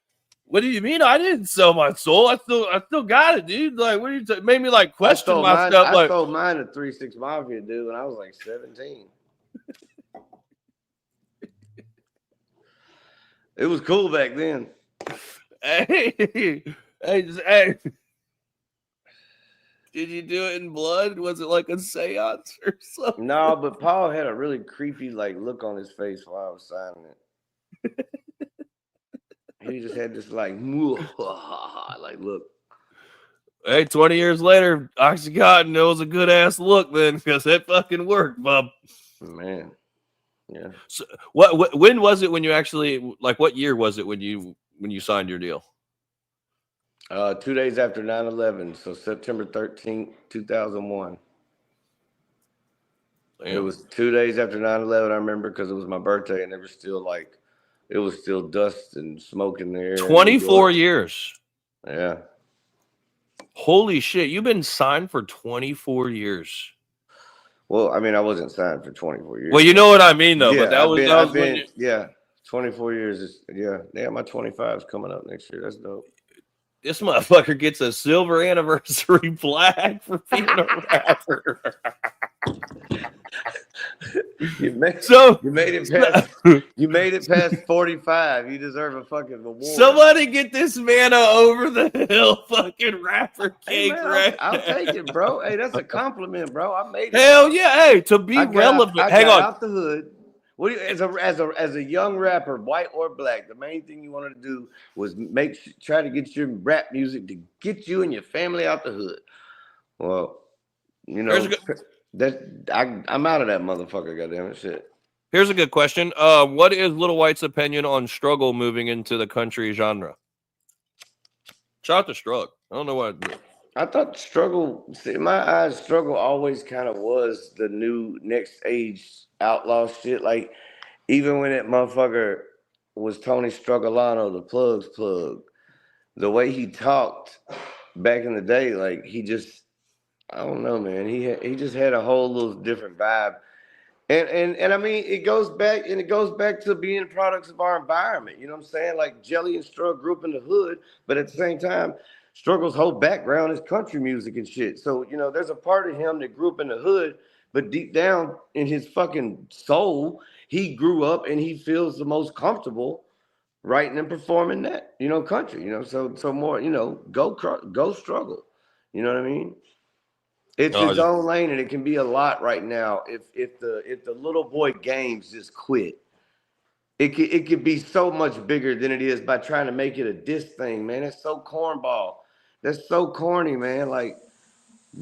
what do you mean? I didn't sell my soul. I still got it, dude. Like, what are you made me like question myself? I sold mine to 3 6 Mafia, dude, when I was like 17. It was cool back then. Hey. Did you do it in blood? Was it like a seance or something? No, but Paul had a really creepy like look on his face while I was signing it. He just had this like look. Hey, 20 years later, Oxycontin, it was a good ass look then because that fucking worked, bub. Man. Yeah. So when was it when you actually like what year was it when you signed your deal? 2 days after 9/11, so September 13th, 2001. Damn. It was 2 days after 9/11, I remember, because it was my birthday and it was still dust and smoke in the air. 24 years. Yeah. Holy shit, you've been signed for 24 years. Well, I mean, I wasn't signed for 24 years. Well, you know what I mean, though. Yeah, but that was 24 years is my 25 is coming up next year. That's dope. This motherfucker gets a silver anniversary flag for being a rapper. You made it past 45. You deserve a fucking award. Somebody get this man a over the hill fucking rapper cake, right? I'll take it, bro. Hey, that's a compliment, bro. I made it. Hell yeah. Hey, to be relevant. I got out the hood. What do you, as a young rapper, white or black, the main thing you wanted to do was try to get your rap music to get you and your family out the hood. Well, you know, I'm out of that motherfucker, goddamn it, shit. Here's a good question. What is Lil Wyte's opinion on struggle moving into the country genre? Shout out to Struggle. I don't know what. I thought struggle, in my eyes, struggle always kind of was the new next age outlaw shit. Like, even when that motherfucker was Tony Strugolano, the Plug's plug, the way he talked back in the day, like, he just, I don't know, man. He just had a whole little different vibe. And I mean, it goes back to being products of our environment. You know what I'm saying? Like, Jelly and Struggle grew up in the hood, but at the same time, Struggle's whole background is country music and shit. So, you know, there's a part of him that grew up in the hood, but deep down in his fucking soul, he grew up and he feels the most comfortable writing and performing that, you know, country, you know. So more, you know, go Struggle. You know what I mean? It's its own lane, and it can be a lot right now. If the little boy games just quit, it could be so much bigger than it is by trying to make it a diss thing, man. That's so cornball. That's so corny, man. Like,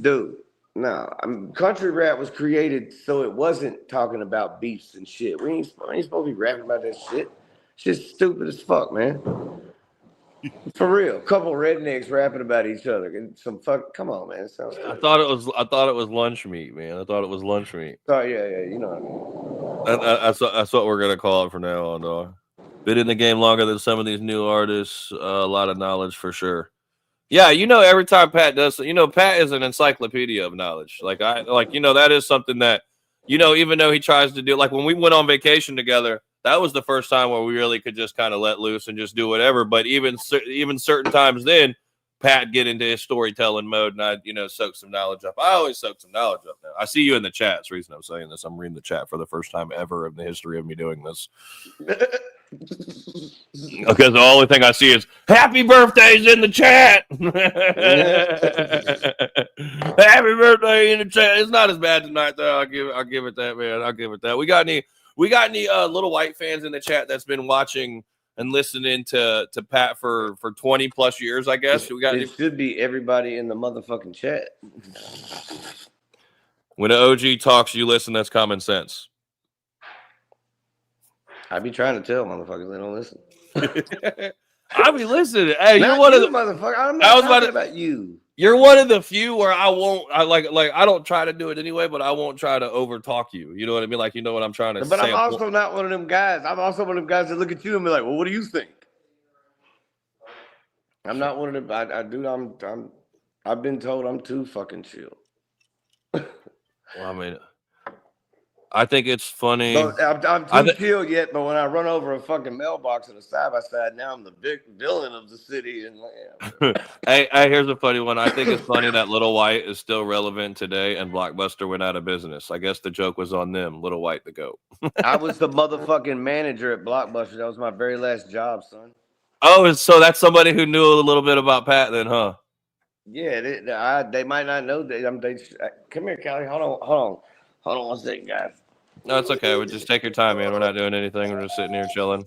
dude, no. Country rap was created so it wasn't talking about beefs and shit. We ain't supposed to be rapping about that shit. Shit's stupid as fuck, man. For real, a couple rednecks rapping about each other and some fuck. Come on, man. It sounds stupid. I thought it was lunch meat, man. I thought it was lunch meat. Oh yeah, you know what I mean. That's what we're gonna call it from now on, dog. Been in the game longer than some of these new artists. A lot of knowledge for sure. Yeah, you know, every time Pat does, you know, Pat is an encyclopedia of knowledge. That is something that, you know, even though he tries to do, like when we went on vacation together, that was the first time where we really could just kind of let loose and just do whatever. But even certain times then, Pat get into his storytelling mode, and I, you know, soak some knowledge up. I always soak some knowledge up now. I see you in the chat. That's the reason I'm saying this. I'm reading the chat for the first time ever in the history of me doing this. Because the only thing I see is happy birthdays in the chat. Happy birthday in the chat. It's not as bad tonight though. I'll give it that, man. I'll give it that. We got any Lil Wyte fans in the chat that's been watching and listening to Pat for 20 plus years, I guess. It should be everybody in the motherfucking chat. When an OG talks, you listen. That's common sense. I be trying to tell motherfuckers they don't listen. I be listening. Hey, you're one of the motherfuckers. I'm not talking about you. You're one of the few where I don't try to do it anyway, but I won't try to over talk you. You know what I mean? Like, you know what I'm trying to say. But I'm also not one of them guys. I'm also one of them guys that look at you and be like, well, what do you think? I'm not one of them. I've been told I'm too fucking chill. Well, I mean, I think it's funny. I'm too chill yet, but when I run over a fucking mailbox on the side by side, now I'm the big villain of the city. And hey, here's a funny one. I think it's funny that Lil Wyte is still relevant today, and Blockbuster went out of business. I guess the joke was on them. Lil Wyte the GOAT. I was the motherfucking manager at Blockbuster. That was my very last job, son. Oh, so that's somebody who knew a little bit about Pat, then, huh? Yeah, they might not know that. Come here, Callie. Hold on 1 second, guys. No, it's okay. We just take your time, man. We're not doing anything. We're just sitting here chilling.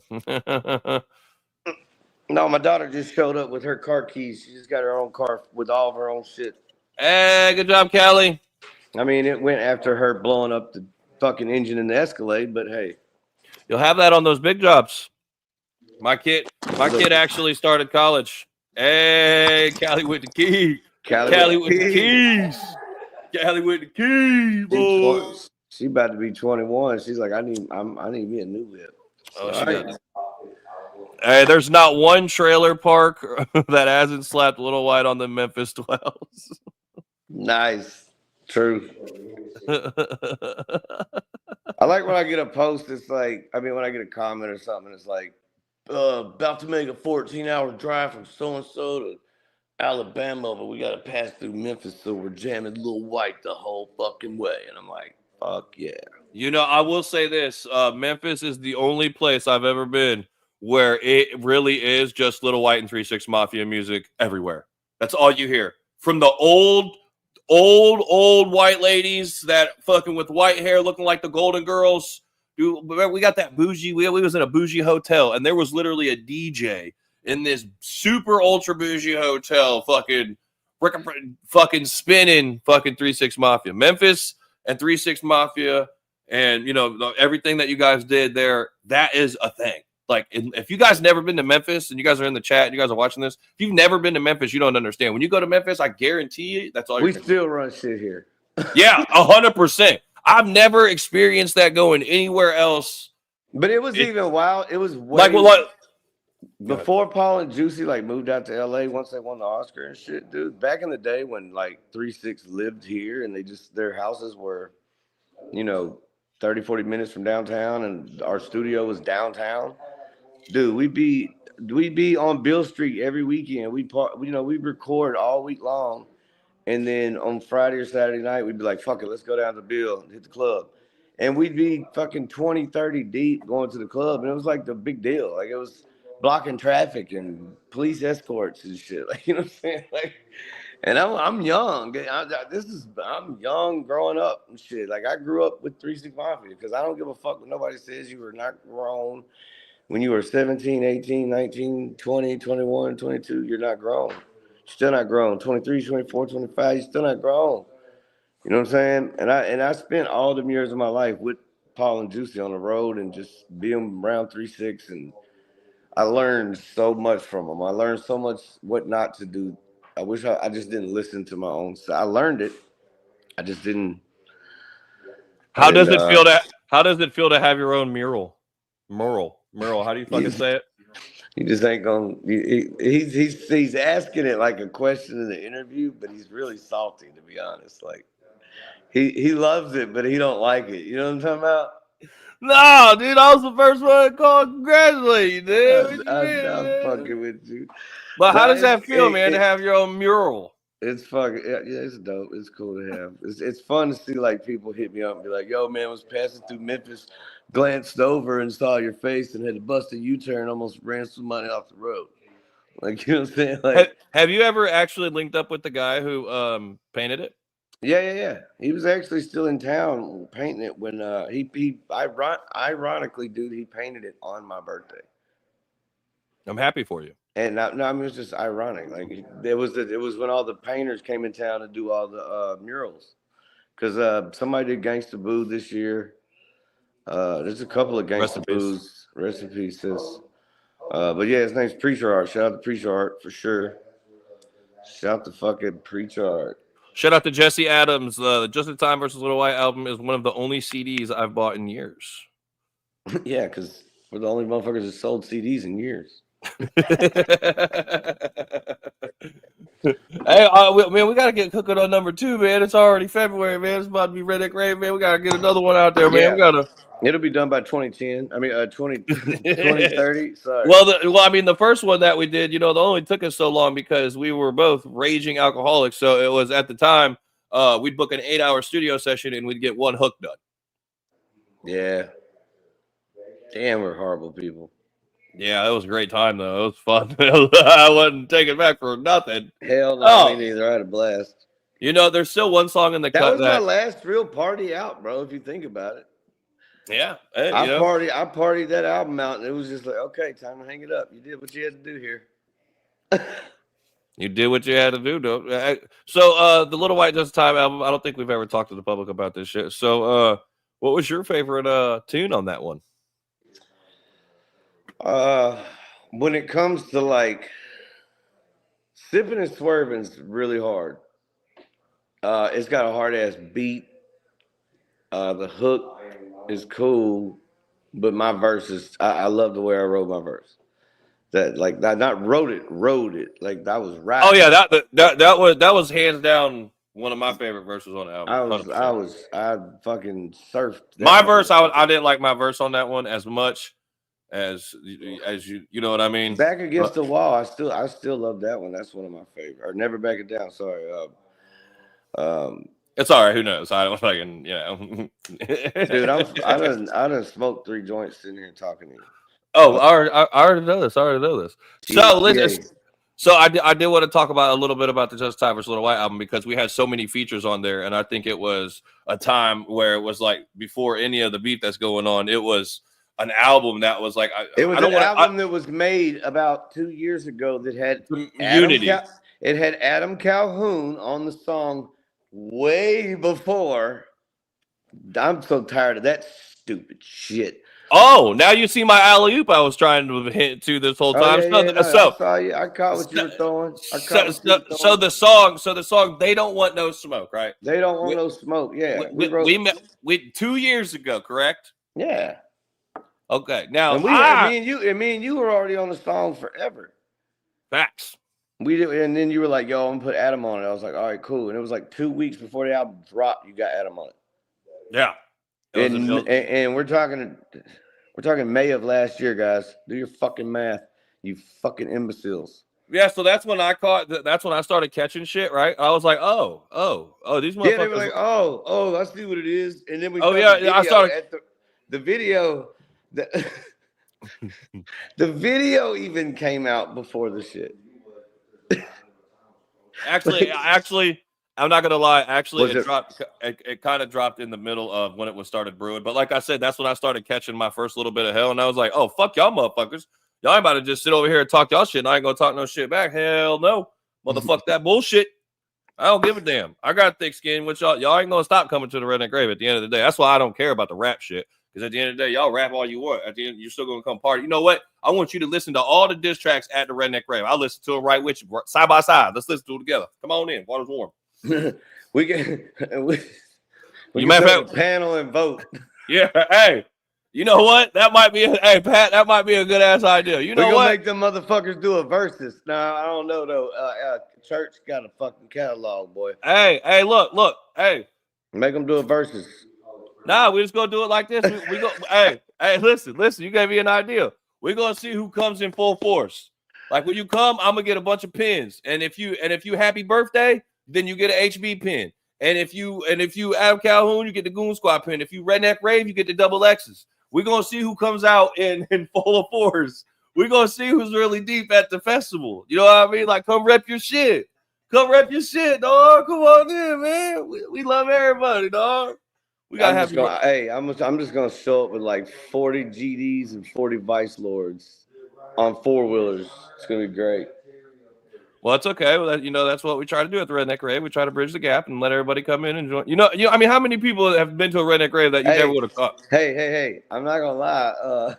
No, my daughter just showed up with her car keys. She just got her own car with all of her own shit. Hey, good job, Callie. I mean, it went after her blowing up the fucking engine in the Escalade, but hey. You'll have that on those big jobs. My kid actually started college. Hey, Callie with the key. Callie with the keys. Callie with the keys, boys. She about to be 21. She's like, I need me a new whip. Oh, she got it. Hey, there's not one trailer park that hasn't slapped Lil Wyte on the Memphis 12s. Nice. True. I like when I get a post, it's like, when I get a comment or something, it's like, about to make a 14-hour drive from so-and-so to Alabama, but we got to pass through Memphis, so we're jamming Lil Wyte the whole fucking way. And I'm like, fuck yeah. You know, I will say this. Memphis is the only place I've ever been where it really is just Lil Wyte and 3 6 Mafia music everywhere. That's all you hear. From the old white ladies that fucking with white hair looking like the Golden Girls Dude, remember we got that bougie. We was in a bougie hotel, and there was literally a DJ in this super ultra bougie hotel, fucking spinning fucking 3-6 Mafia, Memphis and 3-6 Mafia, and everything that you guys did there. That is a thing. Like, if you guys never been to Memphis, and you guys are in the chat, and you guys are watching this, if you've never been to Memphis, you don't understand. When you go to Memphis, I guarantee you, that's all. We still run shit here. Yeah, 100%. I've never experienced that going anywhere else. But it was even wild. It was way, like what? Before Paul and Juicy like moved out to LA once they won the Oscar and shit, dude. Back in the day when like 3-6 lived here and their houses were, 30, 40 minutes from downtown, and our studio was downtown. Dude, we'd be on Bill Street every weekend. We'd record all week long, and then on Friday or Saturday night, we'd be like, fuck it, let's go down to Bill and hit the club. And we'd be fucking 20, 30 deep going to the club, and it was like the big deal. Like, it was blocking traffic and police escorts and shit. Like, you know what I'm saying? Like, and I'm young. I'm young growing up and shit. Like, I grew up with 3-6 Mafia because I don't give a fuck what nobody says. You were not grown. When you were 17, 18, 19, 20, 21, 22, you're not grown. You're still not grown. 23, 24, 25, you're still not grown. You know what I'm saying? And I spent all them years of my life with Paul and Juicy on the road and just being around 3-6, and I learned so much from them. I learned so much what not to do. I wish I just didn't listen to my own self. I learned it. I just didn't. How does it feel to have your own mural? Mural. How do you fucking say it? He just ain't gonna. He's asking it like a question in the interview, but he's really salty, to be honest. Like, he loves it, but he don't like it. You know what I'm talking about? No, dude, I was the first one to call congratulate you, dude. I'm fucking with you. But how does that feel, man, to have your own mural? It's fucking, yeah, it's dope. It's cool to have. It's fun to see like people hit me up and be like, yo, man, was passing through Memphis, glanced over and saw your face and had to bust a U-turn, almost ran some money off the road. Like, you know what I'm saying? Like, have you ever actually linked up with the guy who painted it? Yeah. He was actually still in town painting it when ironically, dude, he painted it on my birthday. I'm happy for you. And I mean, it was just ironic. Like, it was when all the painters came in town to do all the murals, because somebody did Gangsta Boo this year. There's a couple of Gangsta Boos. Recipes, sis. But yeah, his name's Preacher Art. Shout out to Preacher Art for sure. Shout out to fucking Preacher Art. Shout out to Jesse Adams. The Just in Time vs. Lil Wyte album is one of the only CDs I've bought in years. Yeah, because we're the only motherfuckers that sold CDs in years. Hey, man, we gotta get cooking on number 2, man. It's already February, man. It's about to be Redneck Rave, man. We gotta get another one out there, man. Yeah. It'll be done by 2010. I mean, 2030. Sorry. Well, I mean, the first one that we did, it only took us so long because we were both raging alcoholics. So it was at the time, we'd book an 8-hour studio session and we'd get one hook done. Yeah. Damn, we're horrible people. Yeah, it was a great time, though. It was fun. I wasn't taking back for nothing. Hell no, me neither. I had a blast. There's still one song in the cut. That was my last real party out, bro, if you think about it. Yeah. Hey, I partied that album out, and it was just like, okay, time to hang it up. You did what you had to do here. You did what you had to do, though. So the Lil Wyte Just Time album, I don't think we've ever talked to the public about this shit. So what was your favorite tune on that one? When it comes to like sipping and swerving is really hard. It's got a hard ass beat. The hook is cool, but my verse is I love the way I wrote my verse. That like I not wrote it like that was right. Oh yeah, that was hands down one of my favorite verses on the album. I fucking surfed my verse. I didn't like my verse on that one as much as you know what I mean. Back Against the Wall, I still love that one. That's one of my favorite. Or Never Back It Down. Sorry. It's all right. Who knows? I don't fucking Dude, I done smoked 3 joints sitting here talking to you. Oh, I already know this. So listen. So I did want to talk about a little bit about the Just Time vs. Lil Wyte album because we had so many features on there, and I think it was a time where it was like before any of the beat that's going on, it was an album that was like it was an album that was made about 2 years ago that had Unity. It had Adam Calhoun on the song way before. I'm so tired of that stupid shit. Oh, now you see my alley-oop I was trying to hit to this whole time. I saw you. I caught what you were throwing. So the song, They Don't Want No Smoke, right? They don't want no smoke. Yeah. We met 2 years ago, correct? Yeah. Okay. Now me and you were already on the song forever. Facts. We did, and then you were like, "Yo, I'm gonna put Adam on it." I was like, "All right, cool." And it was like 2 weeks before the album dropped, you got Adam on it. Yeah. And we're talking May of last year, guys. Do your fucking math, you fucking imbeciles. Yeah, so that's when I started catching shit, right? I was like, oh, these motherfuckers. Yeah, they were like, oh, I see what it is. And then we I started the video. The video even came out before the shit. Actually, I'm not gonna lie. Actually, it kind of dropped in the middle of when it was started brewing. But like I said, that's when I started catching my first little bit of hell, and I was like, "Oh fuck y'all, motherfuckers! Y'all ain't about to just sit over here and talk y'all shit, and I ain't gonna talk no shit back. Hell no, motherfuck that bullshit. I don't give a damn. I got thick skin, which y'all ain't gonna stop coming to the Redneck Rave at the end of the day. That's why I don't care about the rap shit. Because at the end of the day, y'all rap all you want. At the end, you're still gonna come party. You know what? I want you to listen to all the diss tracks at the Redneck Rave. I'll listen to them right with you, side by side. Let's listen to it together. Come on in. Water's warm. we can have a panel and vote. Yeah. Hey, you know what? That might be Pat. That might be a good ass idea. You know what? Make them motherfuckers do a versus. Nah, I don't know though. Church got a fucking catalog, boy. Hey, look. Hey, make them do a versus. Nah, we just gonna do it like this. We go. Hey, listen. You gave me an idea. We're gonna see who comes in full force. Like when you come, I'm gonna get a bunch of pins, and if you happy birthday, then you get an HB pin. And if you Adam Calhoun, you get the Goon Squad pin. If you Redneck Rave, you get the double X's. We're gonna see who comes out in full force. We're gonna see who's really deep at the festival. You know what I mean? Like, come rep your shit. Come rep your shit, dog. Come on in, man. We love everybody, dog. We gotta I'm just gonna show up with like 40 GDs and 40 Vice Lords on 4-wheelers. It's gonna be great. Well, it's okay. Well, that's what we try to do at the Redneck Rave. We try to bridge the gap and let everybody come in and join. I mean, how many people have been to a Redneck Rave that you never would have thought? Hey, I'm not gonna lie.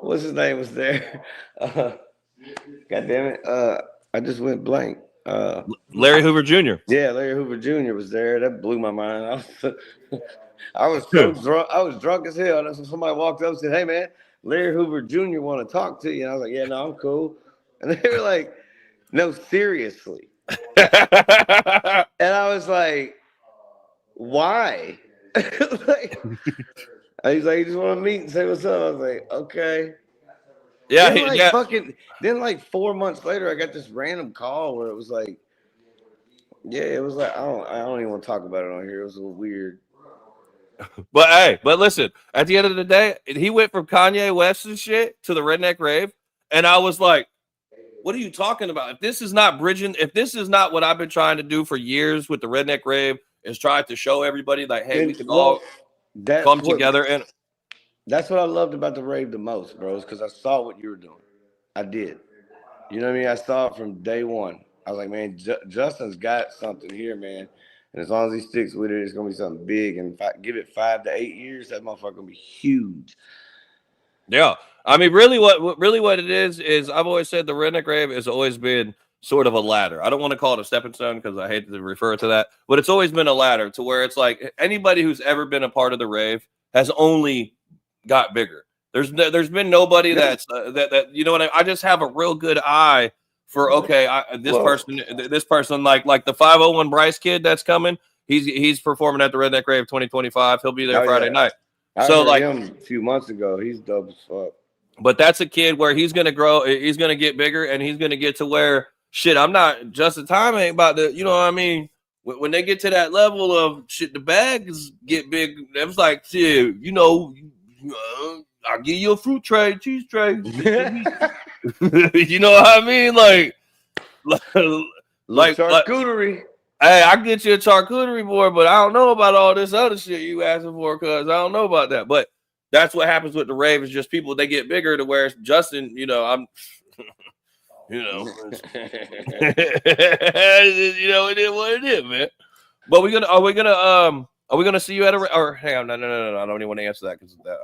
What's his name was there? God damn it. I just went blank. Larry Hoover Jr. Yeah, Larry Hoover Jr. was there. That blew my mind. I was so drunk. I was drunk as hell. And somebody walked up and said, "Hey, man, Larry Hoover Jr. want to talk to you." And I was like, "Yeah, no, I'm cool." And they were like, "No, seriously." And I was like, "Why?" He's like, "You just want to meet and say what's up." I was like, "Okay." Yeah, Then like 4 months later, I got this random call where it was like, I don't even want to talk about it on here. It was a little weird. But listen, at the end of the day, he went from Kanye West and shit to the Redneck Rave, and I was like, "What are you talking about? If this is not bridging, if this is not what I've been trying to do for years with the Redneck Rave, is try to show everybody like, hey, we can all come together." And that's what I loved about the rave the most, bros, because I saw what you were doing. I did. You know what I mean? I saw it from day one. I was like, man, Justin's got something here, man. And as long as he sticks with it, it's going to be something big. And if I give it 5 to 8 years, that motherfucker going to be huge. Yeah. I mean, really what it is I've always said the Redneck Rave has always been sort of a ladder. I don't want to call it a stepping stone because I hate to refer to that, but it's always been a ladder to where it's like anybody who's ever been a part of the rave has only got bigger. There's been nobody that's that you know what I just have a real good eye for. Okay, this person like the 501 Bryce kid that's coming. He's performing at the Redneck Rave 2025. He'll be there Friday night. I heard him a few months ago. He's dope as fuck. But that's a kid where he's gonna grow. He's gonna get bigger, and he's gonna get to where shit. I'm not just the time ain't about to. You know what I mean? When they get to that level of shit, the bags get big. It was like, shit, I'll give you a fruit tray, cheese tray. You know what I mean? Like charcuterie. Hey, I get you a charcuterie board, but I don't know about all this other shit you asking for, cuz I don't know about that. But that's what happens with the rave, is just people, they get bigger to where Justin, you know, I'm you know, you know, it is what it is, man. But are we gonna see you at a, or hang on, no, I don't even want to answer that because that.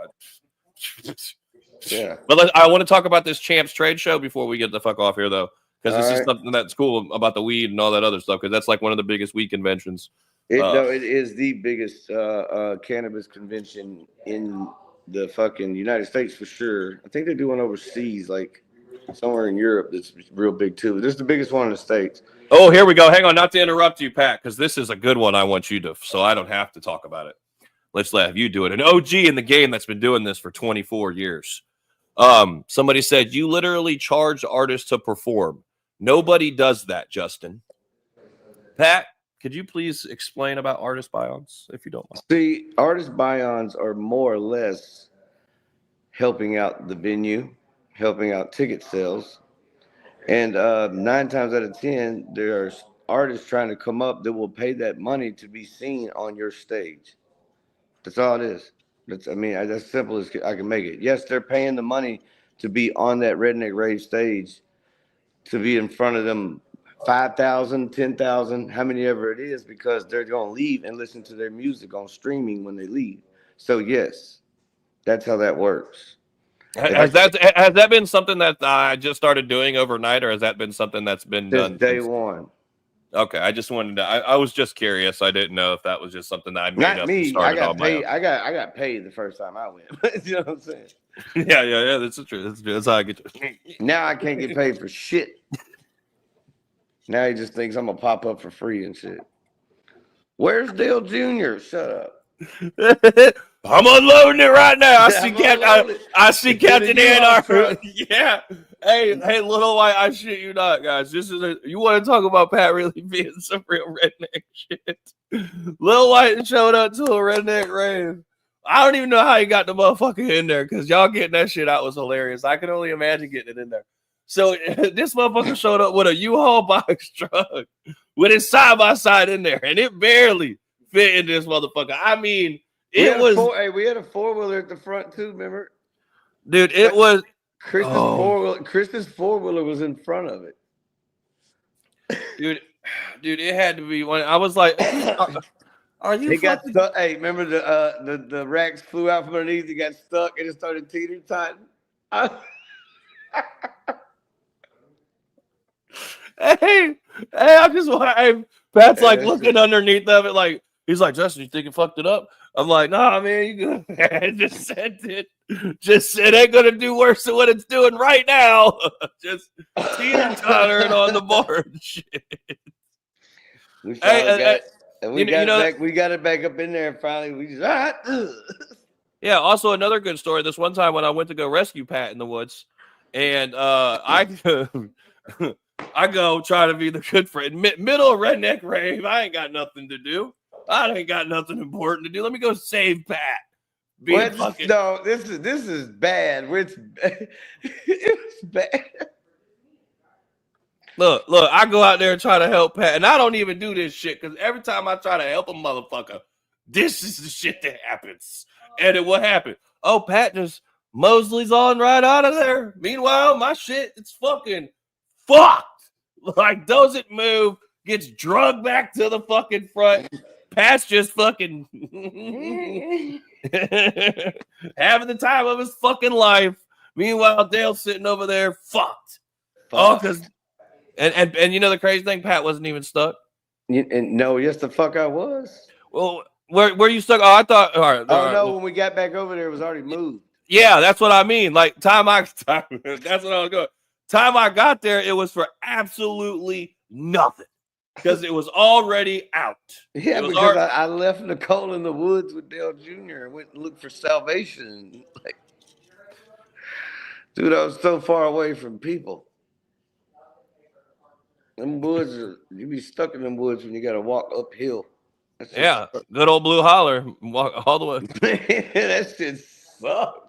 Yeah. But I want to talk about this Champs trade show before we get the fuck off here, though, because this is something that's cool about the weed and all that other stuff, because that's like one of the biggest weed conventions. No, it is the biggest cannabis convention in the fucking United States for sure. I think they do one overseas, like somewhere in Europe that's real big too. This is the biggest one in the States. Oh, here we go. Hang on, not to interrupt you, Pat, because this is a good one I want you to, so I don't have to talk about it. Let's have you do it. An OG in the game that's been doing this for 24 years. Somebody said, you literally charge artists to perform. Nobody does that, Justin. Pat, could you please explain about artist buy-ons, if you don't mind? See, artist buy-ons are more or less helping out the venue, helping out ticket sales. And 9 times out of 10, there's artists trying to come up that will pay that money to be seen on your stage. That's all it is. That's simple as I can make it. Yes, they're paying the money to be on that Redneck Rave stage, to be in front of them 5,000, 10,000, how many ever it is, because they're going to leave and listen to their music on streaming when they leave. So yes, that's how that works. Has that been something that I just started doing overnight, or has that been something that's been done day one? Okay, I just wanted to. I was just curious. I didn't know if that was just something that I made Not up. me. And started I got on paid. my own. I got paid the first time I went. You know what I'm saying? Yeah. That's true. That's how I get to. Now I can't get paid for shit. Now he just thinks I'm gonna pop up for free and shit. Where's Dale Jr.? Shut up. I'm unloading it right now. I see Captain Anarchy. Yeah. Hey, Lil Wyte, I shit you not, guys. You want to talk about Pat really being some real redneck shit. Lil Wyte showed up to a Redneck Rave. I don't even know how he got the motherfucker in there, because y'all getting that shit out was hilarious. I can only imagine getting it in there. So this motherfucker showed up with a U-Haul box truck with his side-by-side in there, and it barely fit in this motherfucker. I mean, we had a 4-wheeler at the front too, remember? Dude, it was Chris's 4-wheeler was in front of it. Dude, it had to be one. I was like, are you got stuck? Hey, remember the racks flew out from underneath, it got stuck and it started teeter-totting? Hey, I just want Pat's like looking underneath of it, like he's like, Justin, you think you fucked it up? I'm like, nah, man, you good. Just said it. Just it ain't gonna do worse than what it's doing right now. Just teeter-tottering on the board. Shit. We got it back up in there, and finally we just Yeah. Also, another good story. This one time when I went to go rescue Pat in the woods, and I go try to be the good friend. Middle of Redneck Rave. I ain't got nothing to do. I ain't got nothing important to do. Let me go save Pat. No, this is bad. It's bad. Look, I go out there and try to help Pat, and I don't even do this shit, because every time I try to help a motherfucker, this is the shit that happens. And then what happened? Oh, Pat just Mosley's on right out of there. Meanwhile, my shit, it's fucking fucked. Like, doesn't move, gets drugged back to the fucking front. Pat's just fucking having the time of his fucking life. Meanwhile, Dale's sitting over there fucked. Oh, because and you know the crazy thing, Pat wasn't even stuck. No, yes, the fuck I was. Well, where you stuck? Oh, I thought. All right. No, when we got back over there, it was already moved. Yeah, that's what I mean. Like that's what I was going. Time I got there, it was for absolutely nothing, because it was already out. Yeah, because I left Nicole in the woods with Dale Jr. and went and looked for salvation. Like, dude, I was so far away from people. Them woods, you be stuck in them woods when you got to walk uphill. Yeah, good old Blue Holler, walk all the way. Man, that shit sucked.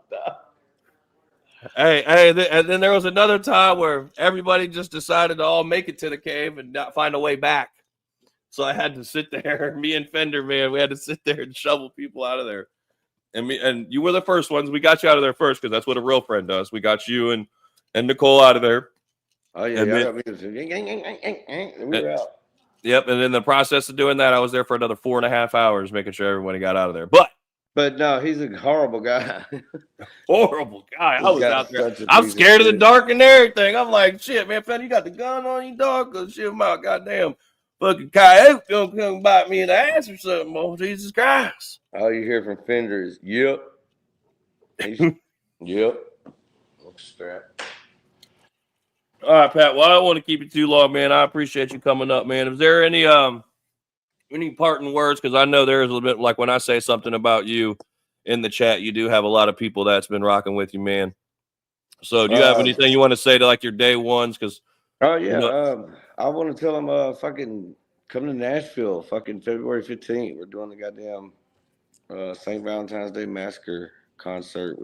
And then there was another time where everybody just decided to all make it to the cave and not find a way back. So I had to sit there. Me and Fender, man, we had to sit there and shovel people out of there. And you were the first ones. We got you out of there first because that's what a real friend does. We got you and Nicole out of there. Oh yeah, y'all got me. We were out. Yep. And in the process of doing that, I was there for another 4.5 hours, making sure everybody got out of there. But no, he's a horrible guy. Horrible guy. I was out there. I'm piece scared of the shit. dark and everything. I'm like, shit, man, Fender, you got the gun on you, dog? Cause shit, my goddamn fucking coyote gonna come bite me in the ass or something. Oh, Jesus Christ. All you hear from Fender is, yep. Yep. Look strap. All right, Pat. Well, I don't want to keep you too long, man. I appreciate you coming up, man. Is there any parting words? Because I know there is a little bit like when I say something about you in the chat, you do have a lot of people that's been rocking with you, man. So do you have anything you want to say to like your day ones? Because oh yeah, I want to tell them fucking come to Nashville, fucking February 15th. We're doing the goddamn St. Valentine's Day Massacre concert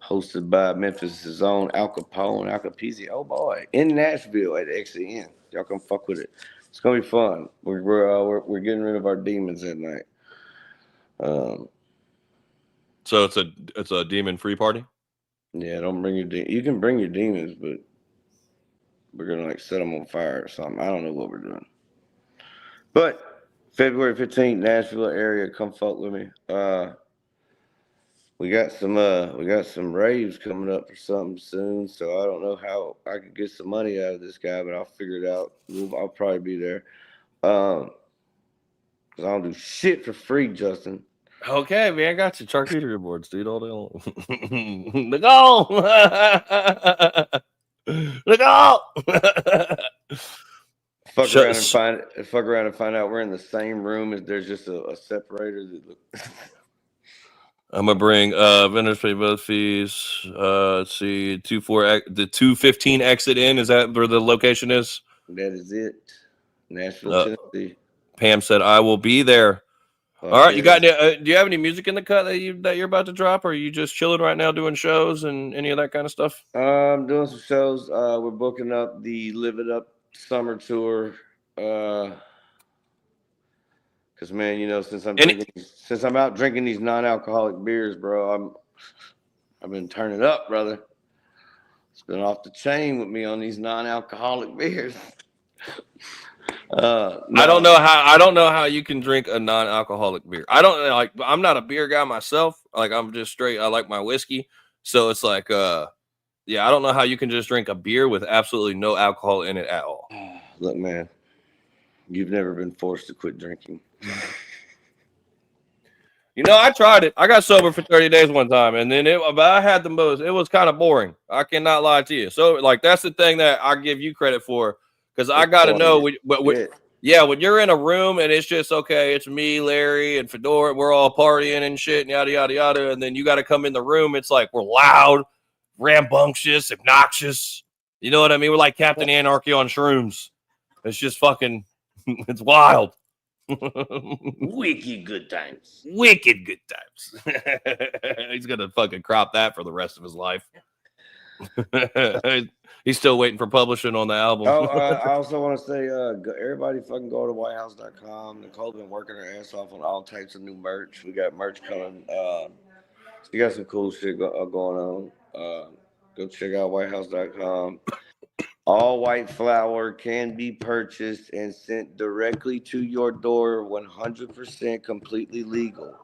hosted by Memphis' own Al Capone, Al Capizzi. Oh boy, in Nashville at XEN. Y'all come fuck with it. It's gonna be fun. We're getting rid of our demons that night. So it's a demon free party. Yeah, don't bring your you can bring your demons, but we're gonna like set them on fire or something. I don't know what we're doing. But February 15th, Nashville area, come fuck with me. We got some raves coming up for something soon, so I don't know how I could get some money out of this guy, but I'll figure it out. I'll probably be there. Cause I don't do shit for free, Justin. Okay, man, I got you. Charcuterie boards, dude, all day long. The goal. The goal. Fuck around and find out we're in the same room as there's just a separator that I'm gonna bring vendors pay both fees. Let's see, the 215 exit in. Is that where the location is? That is it. Nashville, Tennessee. Pam said I will be there. All right, you got any, do you have any music in the cut that you're about to drop, or are you just chilling right now doing shows and any of that kind of stuff? I'm doing some shows. We're booking up the Live It Up summer tour. Cause man, you know, since I'm out drinking these non-alcoholic beers, bro, I've been turning up, brother. It's been off the chain with me on these non-alcoholic beers. No. I don't know how you can drink a non-alcoholic beer. I'm not a beer guy myself. Like I'm just straight. I like my whiskey. So it's like, I don't know how you can just drink a beer with absolutely no alcohol in it at all. Look, man, you've never been forced to quit drinking. You know, I tried it. I got sober for 30 days one time, and then but I had the most. It was kind of boring. I cannot lie to you. So, like, that's the thing that I give you credit for, because I got to know. When you're in a room and it's just okay, it's me, Larry, and Fedora. We're all partying and shit, and yada yada yada. And then you got to come in the room. It's like we're loud, rambunctious, obnoxious. You know what I mean? We're like Captain Anarchy on shrooms. It's just fucking. It's wild. Wicked good times. He's gonna fucking crop that for the rest of his life. He's still waiting for publishing on the album. I also want to say, everybody fucking go to whitehouse.com. Nicole's been working her ass off on all types of new merch. We got merch coming. We got some cool shit going on. Go check out whitehouse.com. All white flower can be purchased and sent directly to your door, 100% completely legal.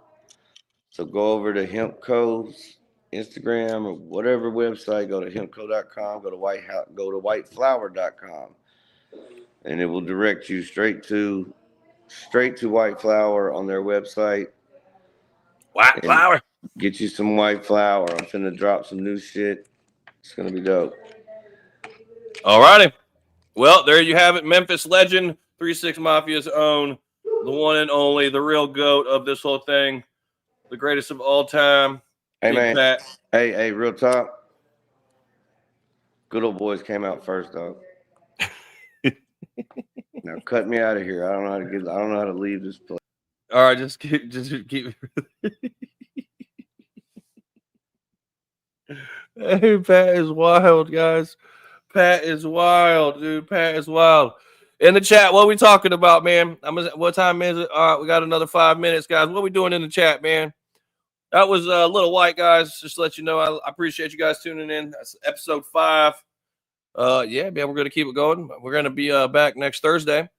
So go over to Hempco's Instagram or whatever website, go to hempco.com, go to whiteflower.com, and it will direct you straight to White Flower on their website. White flower. Get you some white flower. I'm finna drop some new shit. It's gonna be dope. All righty. Well, there you have it. Memphis legend, 3-6 Mafia's own, the one and only, the real GOAT of this whole thing, the greatest of all time. Hey, man. Pat. Hey, real talk. Good Old Boys came out first, dog. Now cut me out of here. I don't know how to leave this place. All right, just keep Hey, Pat is wild, guys. Pat is wild, dude. Pat is wild. In the chat, what are we talking about, man? What time is it? All right, we got another 5 minutes, guys. What are we doing in the chat, man? That was Lil Wyte, guys. Just to let you know, I appreciate you guys tuning in. That's episode 5. Yeah, man, we're going to keep it going. We're going to be back next Thursday,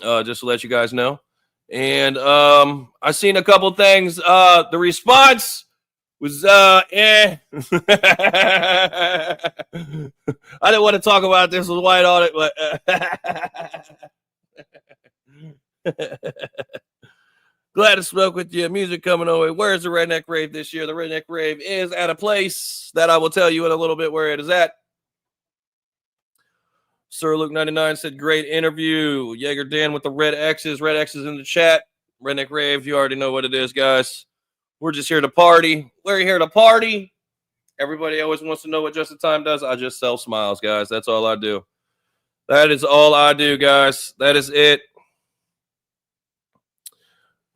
just to let you guys know. And I seen a couple things. The response was I didn't want to talk about this with White on it, but glad to smoke with you. Music coming away. Where's the Redneck Rave this year? The Redneck Rave is at a place that I will tell you in a little bit where it is at. Sir Luke 99 said, great interview. Jaeger Dan with the red X's. Red X's in the chat. Redneck Rave, you already know what it is, guys. We're just here to party. We're here to party. Everybody always wants to know what Just in Time does. I just sell smiles, guys. That's all I do. That is all I do, guys. That is it.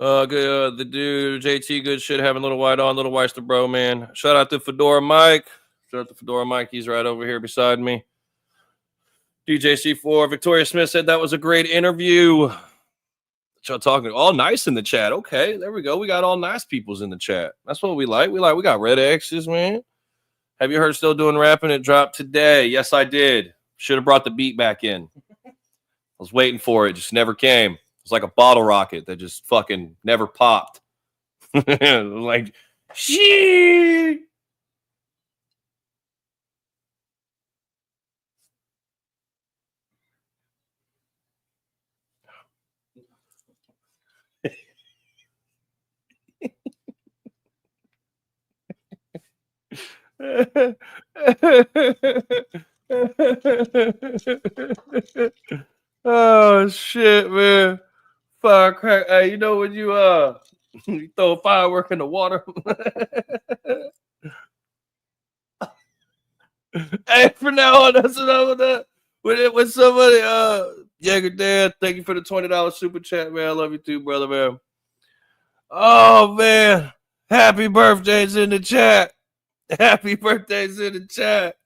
Good, the dude, JT, good shit, having Little White on. Little White's the bro, man. Shout out to Fedora Mike. Shout out to Fedora Mike. He's right over here beside me. DJ C4. Victoria Smith said that was a great interview. Y'all talking all nice in the chat. Okay, there we go. We got all nice peoples in the chat. That's what we like. We got red X's, man. Have you heard Still Doing Rapping? It dropped today. Yes, I did. Should have brought the beat back in. I was waiting for it. Just never came. It's like a bottle rocket that just fucking never popped. Like, shee. Oh shit, man. Firecracker. Hey, you know when you you throw a firework in the water? Hey, from now on, that's what I'm gonna when somebody Jaeger Dad, thank you for the $20 super chat, man. I love you too, brother, man. Oh man. Happy birthdays in the chat. Happy birthdays in the chat.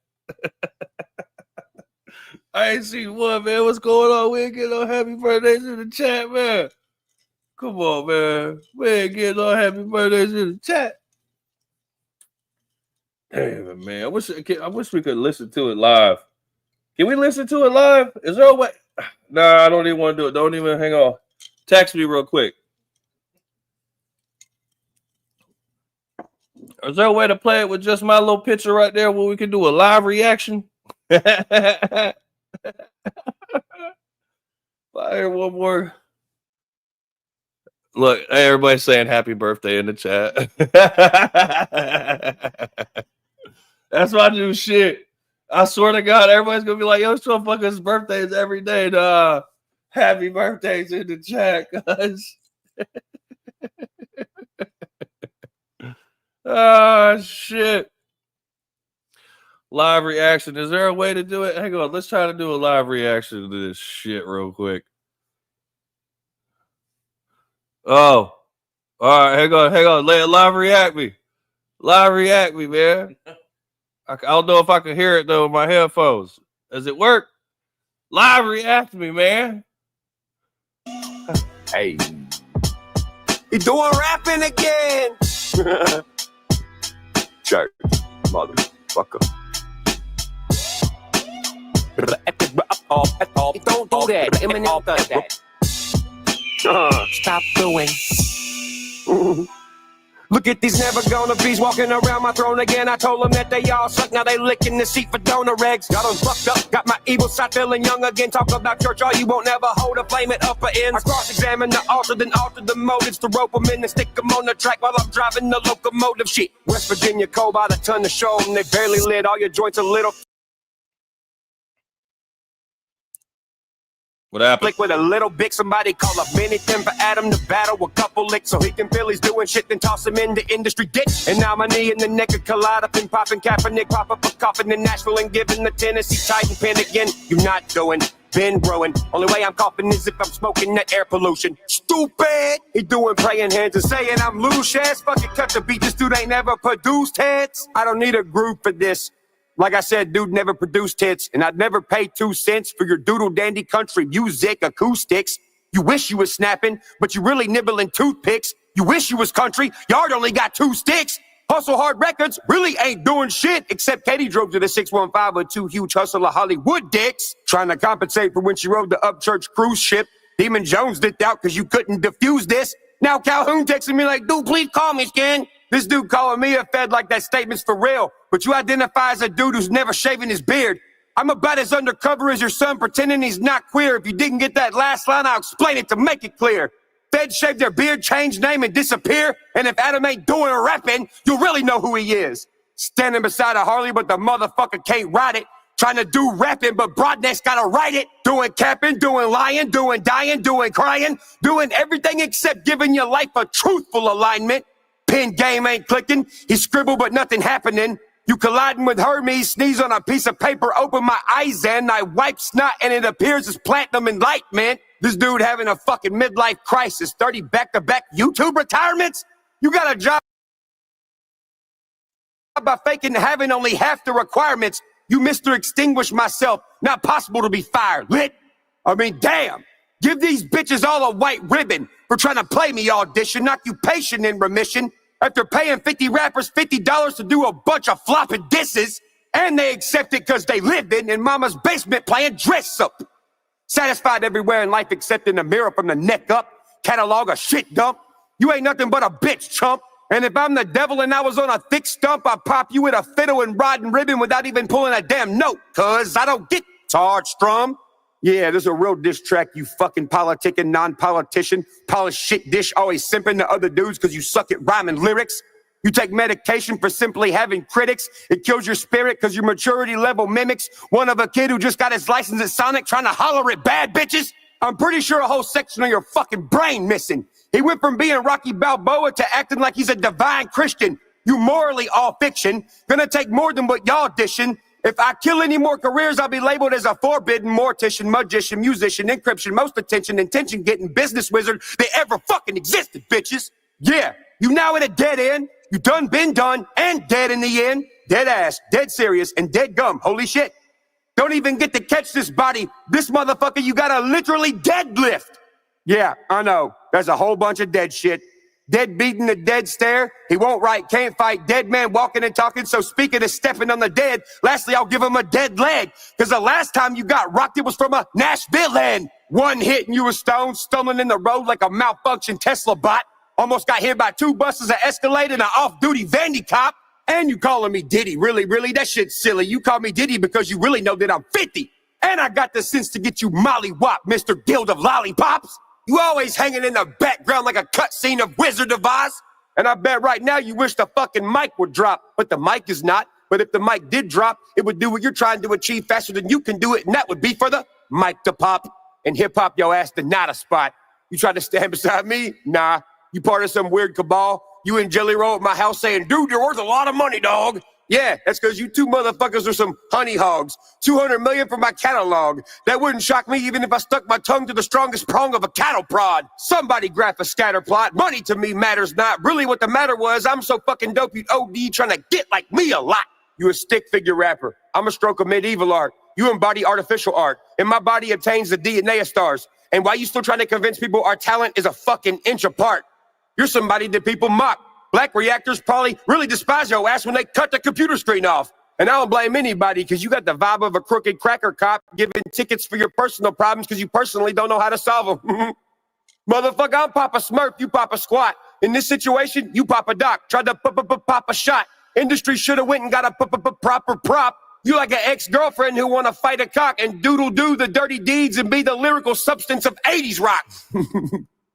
I ain't seen one, man. What's going on? We ain't getting no happy birthdays in the chat, man. Come on, man. We ain't getting no happy birthdays in the chat. Damn it, man. I wish we could listen to it live. Can we listen to it live? Is there a way? Nah, I don't even want to do it. Don't even hang on. Text me real quick. Is there a way to play it with just my little picture right there where we can do a live reaction? Fire one more. Look, hey, everybody's saying happy birthday in the chat. That's my new shit. I swear to God, everybody's gonna be like, yo, it's motherfucker's birthdays every day. Happy birthdays in the chat, guys. Oh shit. Live reaction. Is there a way to do it? Hang on, let's try to do a live reaction to this shit real quick. Oh, all right, hang on. Live react me. Live react me, man. I don't know if I can hear it though with my headphones. Does it work? Live react me, man. Hey. You doing rapping again? Jerk, motherfucker. Don't do that. Eminem does that. Stop doing. Look at these never gonna be's walking around my throne again. I told them that they all suck, now they licking the seat for donor eggs. Got them fucked up, got my evil side feeling young again. Talk about church, all you won't ever hold a flame at upper ends. I cross-examine the altar, then alter the motives to rope them in and stick them on the track while I'm driving the locomotive. Shit, West Virginia cold by the ton to show them. They barely lit, all your joints a little. What happened? Flick with a little bit, somebody call up anything for Adam to battle a couple licks so he can feel he's doing shit, then toss him in the industry ditch. And now my knee and the neck are collide up and popping Kaepernick, pop up a coffin in Nashville and giving the Tennessee Titan pin again. You not doing been growing. Only way I'm coughing is if I'm smoking that air pollution. Stupid! He doing praying hands and saying I'm loose ass. Fucking cut the beat, this dude ain't never produced hits. I don't need a group for this. Like I said, dude never produced hits, and I'd never pay 2 cents for your doodle dandy country music acoustics. You wish you was snapping, but you really nibbling toothpicks. You wish you was country, yard only got 2 sticks. Hustle Hard Records really ain't doing shit, except Katie drove to the 615 with 2 huge hustler Hollywood dicks, trying to compensate for when she rode the Upchurch cruise ship. Demon Jones dipped out because you couldn't diffuse this. Now Calhoun texting me like, dude, please call me, skin. This dude calling me a fed like that statement's for real, but you identify as a dude who's never shaving his beard. I'm about as undercover as your son pretending he's not queer. If you didn't get that last line, I'll explain it to make it clear. Feds shave their beard, change name, and disappear. And if Adam ain't doing a rapping, you'll really know who he is. Standing beside a Harley, but the motherfucker can't ride it. Trying to do rapping, but Broadneck's gotta write it. Doing capping, doing lying, doing dying, doing crying. Doing everything except giving your life a truthful alignment. Pen game ain't clicking. He scribbled, but nothing happening. You colliding with Hermes, sneeze on a piece of paper, open my eyes and I wipe snot and it appears as platinum enlightenment. This dude having a fucking midlife crisis, 30 back-to-back YouTube retirements? You got a job by faking having only half the requirements. You Mr. Extinguish myself, not possible to be fired. Lit? I mean, damn. Give these bitches all a white ribbon for trying to play me audition, occupation in remission. After paying 50 rappers $50 to do a bunch of flopping disses, and they accept it because they live in mama's basement playing dress up. Satisfied everywhere in life except in the mirror from the neck up. Catalog a shit dump. You ain't nothing but a bitch, chump. And if I'm the devil and I was on a thick stump, I'd pop you with a fiddle and rod and ribbon without even pulling a damn note, cause I don't get hard strum. Yeah, there's a real diss track, you fucking politicking non-politician. Polished shit dish, always simping to other dudes cause you suck at rhyming lyrics. You take medication for simply having critics. It kills your spirit cause your maturity level mimics one of a kid who just got his license at Sonic trying to holler at bad bitches. I'm pretty sure a whole section of your fucking brain missing. He went from being Rocky Balboa to acting like he's a divine Christian. You morally all fiction. Gonna take more than what y'all dishing. If I kill any more careers, I'll be labeled as a forbidden mortician, magician, musician, encryption, most attention, intention getting business wizard that ever fucking existed, bitches. Yeah, you now at a dead end. You done been done and dead in the end. Dead ass, dead serious, and dead gum. Holy shit. Don't even get to catch this body. This motherfucker, you gotta literally deadlift. Yeah, I know. There's a whole bunch of dead shit. Dead beating the dead stare. He won't write, can't fight. Dead man walking and talking. So speaking of stepping on the dead, lastly, I'll give him a dead leg. Cause the last time you got rocked, it was from a Nashville end. One hit and you were stoned, stumbling in the road like a malfunctioned Tesla bot. Almost got hit by 2 buses, an Escalade, and an off-duty Vandy cop. And you calling me Diddy. Really, that shit's silly. You call me Diddy because you really know that I'm 50. And I got the sense to get you Molly Wop, Mr. Guild of Lollipops. You always hanging in the background like a cutscene of Wizard of Oz. And I bet right now you wish the fucking mic would drop. But the mic is not. But if the mic did drop, it would do what you're trying to achieve faster than you can do it. And that would be for the mic to pop. And hip-hop your ass to not a spot. You try to stand beside me? Nah. You part of some weird cabal? You in Jelly Roll at my house saying, dude, you're worth a lot of money, dog. Yeah, that's because you 2 motherfuckers are some honey hogs. 200 million for my catalog. That wouldn't shock me even if I stuck my tongue to the strongest prong of a cattle prod. Somebody graph a scatter plot. Money to me matters not. Really what the matter was, I'm so fucking dope you'd OD trying to get like me a lot. You a stick figure rapper. I'm a stroke of medieval art. You embody artificial art. And my body obtains the DNA of stars. And why you still trying to convince people our talent is a fucking inch apart? You're somebody that people mock. Black reactors probably really despise your ass when they cut the computer screen off. And I don't blame anybody because you got the vibe of a crooked cracker cop giving tickets for your personal problems because you personally don't know how to solve them. Motherfucker, I'm Papa Smurf, you Papa Squat. In this situation, you Papa Doc. Tried to pop a shot. Industry should have went and got a proper prop. You like an ex-girlfriend who want to fight a cock and doodle-do the dirty deeds and be the lyrical substance of 80s rock.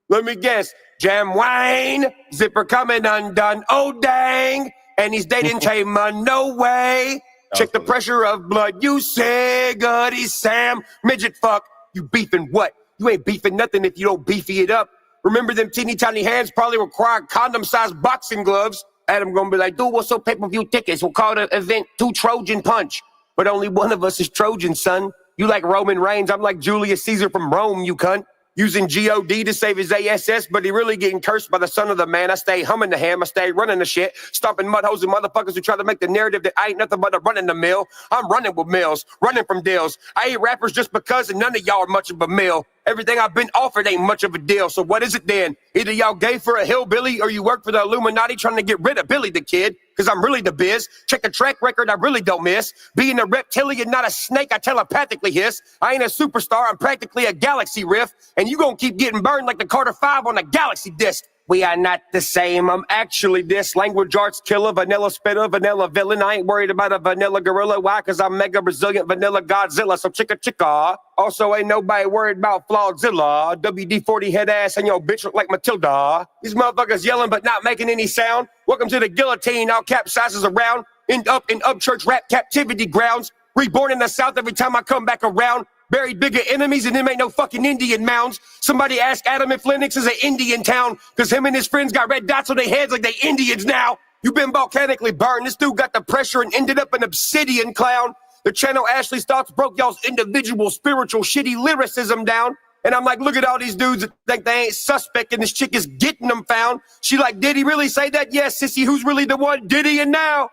Let me guess. Jam Wayne, zipper coming undone, oh dang, and he's dating Tama, no way. Check the pressure of blood, you say, Goody Sam, midget fuck, you beefing what? You ain't beefing nothing if you don't beefy it up. Remember them teeny tiny hands probably require condom-sized boxing gloves. Adam gonna be like, dude, what's up pay-per-view tickets? We'll call the event 2 Trojan Punch. But only one of us is Trojan, son. You like Roman Reigns, I'm like Julius Caesar from Rome, you cunt. Using G-O-D to save his ASS, but he really getting cursed by the son of the man. I stay humming the ham, I stay running the shit, stomping mud holes and motherfuckers who try to make the narrative that I ain't nothing but a running the mill. I'm running with mills, running from deals. I ain't rappers just because, and none of y'all are much of a mill. Everything I've been offered ain't much of a deal, so what is it then? Either y'all gay for a hillbilly or you work for the Illuminati trying to get rid of Billy the Kid, because I'm really the biz. Check the track record, I really don't miss. Being a reptilian, not a snake, I telepathically hiss. I ain't a superstar, I'm practically a galaxy riff, and you gonna keep getting burned like the Carter 5 on a galaxy disc. We are not the same, I'm actually this. Language arts killer, vanilla spitter, vanilla villain. I ain't worried about a vanilla gorilla. Why? Because I'm mega resilient, vanilla Godzilla. So chicka. Also, ain't nobody worried about Flawzilla. WD-40 head ass and your bitch look like Matilda. These motherfuckers yelling but not making any sound. Welcome to the guillotine, all capsizes around. End up in upchurch rap captivity grounds. Reborn in the South every time I come back around. Buried bigger enemies and them ain't no fucking Indian mounds. Somebody ask Adam if Lennox is an Indian town, cause him and his friends got red dots on their heads like they Indians now. You been volcanically burned. This dude got the pressure and ended up an obsidian clown. The channel Ashley's thoughts broke y'all's individual spiritual shitty lyricism down. And I'm like, look at all these dudes that think they ain't suspect and this chick is getting them found. She like, did he really say that? Yes, sissy, who's really the one? Did he and now?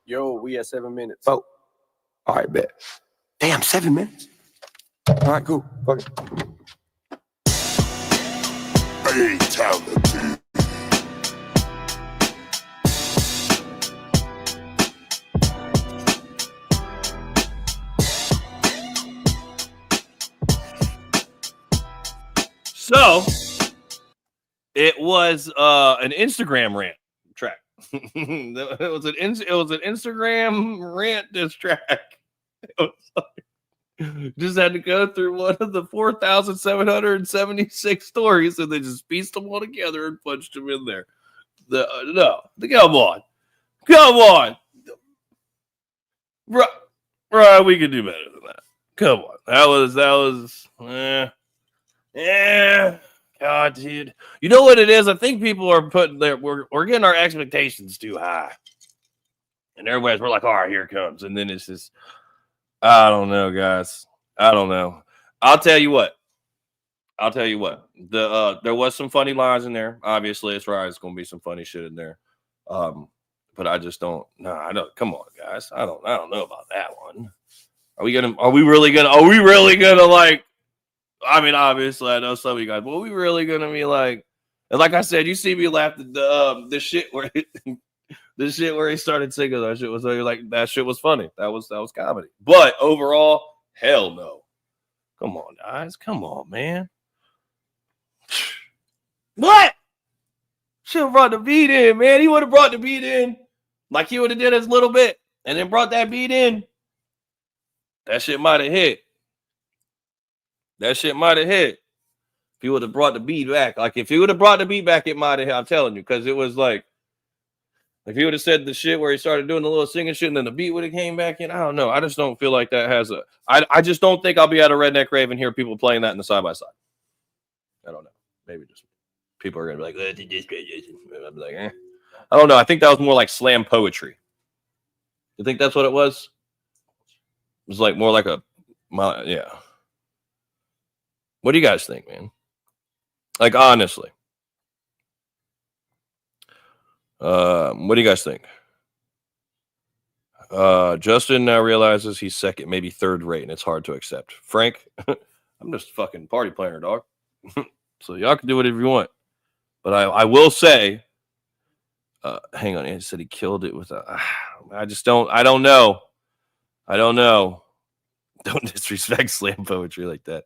Yo, we at 7 minutes. Oh, all right, bet. Damn, 7 minutes. All right, cool. Fuck it. Fatality. So it was an Instagram rant track. it was an Instagram rant diss track. It was like, just had to go through one of the 4,776 stories and they just pieced them all together and punched them in there. Come on. Right, we could do better than that. Come on. That was God, dude. You know what it is? I think people are putting their we're getting our expectations too high. And we're like, all right, here it comes. And then it's just, I don't know, guys. I don't know. I'll tell you what. There was some funny lines in there. Obviously, it's right. It's gonna be some funny shit in there. But I just don't. No, I don't. Come on, guys. I don't know about that one. Are we really gonna like? I mean, obviously, I know some of you guys, but are we really gonna be like? And like I said, you see me laugh at the shit where the shit where he started singing. That shit was like that shit was funny. That was comedy. But overall, hell no. Come on, guys. Come on, man. What? Should have brought the beat in, man. He would have brought the beat in. Like he would have did his little bit and then brought that beat in. That shit might have hit. If he would have brought the beat back. Like if he would have brought the beat back, it might have hit. I'm telling you, because it was like if he would have said the shit where he started doing the little singing shit and then the beat would have came back in. I don't know. I just don't feel like that has I just don't think I'll be at a Redneck Rave and hear people playing that in the side by side. I don't know. Maybe just people are gonna be like, I'll be like, eh. I don't know. I think that was more like slam poetry. You think that's what it was? It was like more like yeah. What do you guys think, man? Like honestly. What do you guys think? Justin now realizes he's second, maybe third rate, and it's hard to accept. Frank, I'm just a fucking party planner, dog. So y'all can do whatever you want. But I will say, hang on, he said he killed it with I don't know. Don't disrespect slam poetry like that.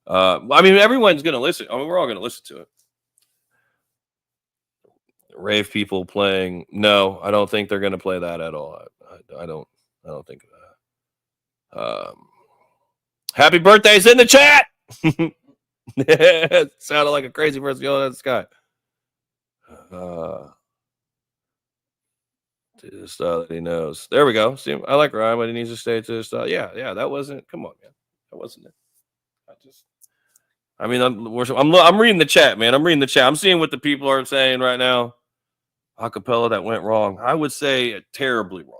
I mean, everyone's gonna listen. I mean, we're all gonna listen to it. Rave people playing. No, I don't think they're gonna play that at all. I don't think that. Happy birthday's in the chat. It sounded like a crazy person yelling at the sky. To the style that he knows. There we go. See, I like Ryan, but he needs to stay to the style. Yeah, that wasn't. Come on, man. That wasn't it. I'm reading the chat, man. I'm seeing what the people are saying right now. Acapella that went wrong. I would say terribly wrong.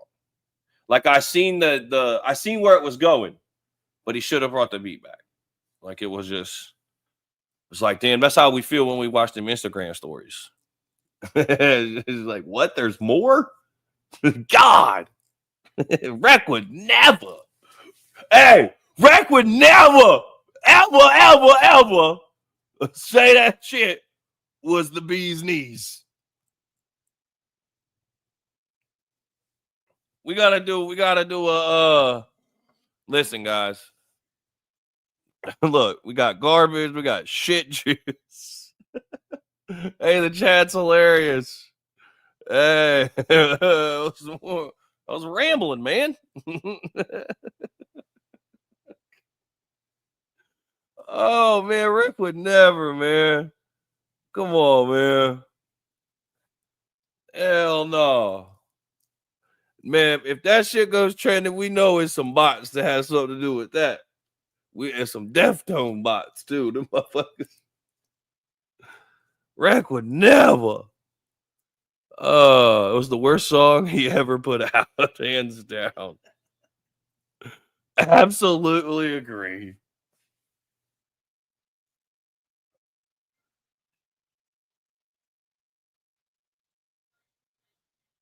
Like I seen I seen where it was going, but he should have brought the beat back. Like, it's like, damn, that's how we feel when we watch them Instagram stories. It's like, what? There's more? God. Rec would never. Hey, Rec would never, ever say that shit was the bee's knees. We gotta do a listen, guys. Look, we got garbage, we got shit juice. Hey, the chat's hilarious. Hey, I was rambling, man. Oh man, Rick would never, man. Come on, man. Hell no. Man, if that shit goes trending, we know it's some bots that have something to do with that. And some Deftone bots too. Them motherfuckers. Rack would never. It was the worst song he ever put out, hands down. Absolutely agree.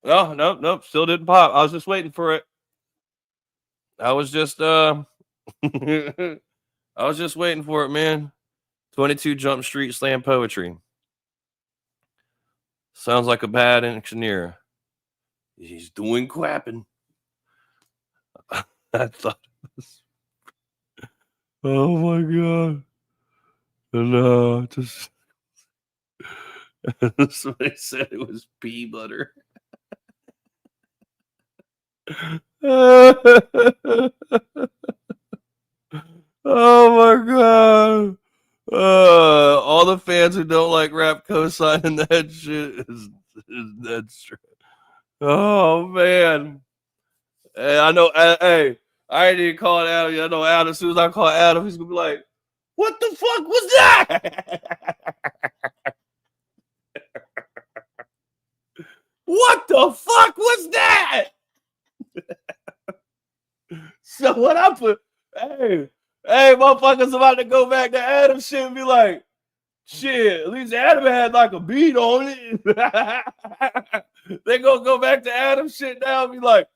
Oh, nope, still didn't pop. I was just waiting for it. I was just I was just waiting for it, man. 22 Jump Street Slam Poetry. Sounds like a bad engineer. He's doing quapping. I thought it was... Oh my god. No, just somebody said it was pea butter. Oh my god. All the fans who don't like rap co-signing that shit is that's true. Oh man. Hey, I know. Hey, I didn't call it Adam. I know Adam. As soon as I call Adam, he's gonna be like, "What the fuck was that? What the fuck was that?" So what I put, hey, motherfuckers about to go back to Adam shit and be like, shit, at least Adam had like a beat on it. They gonna go back to Adam shit now and be like,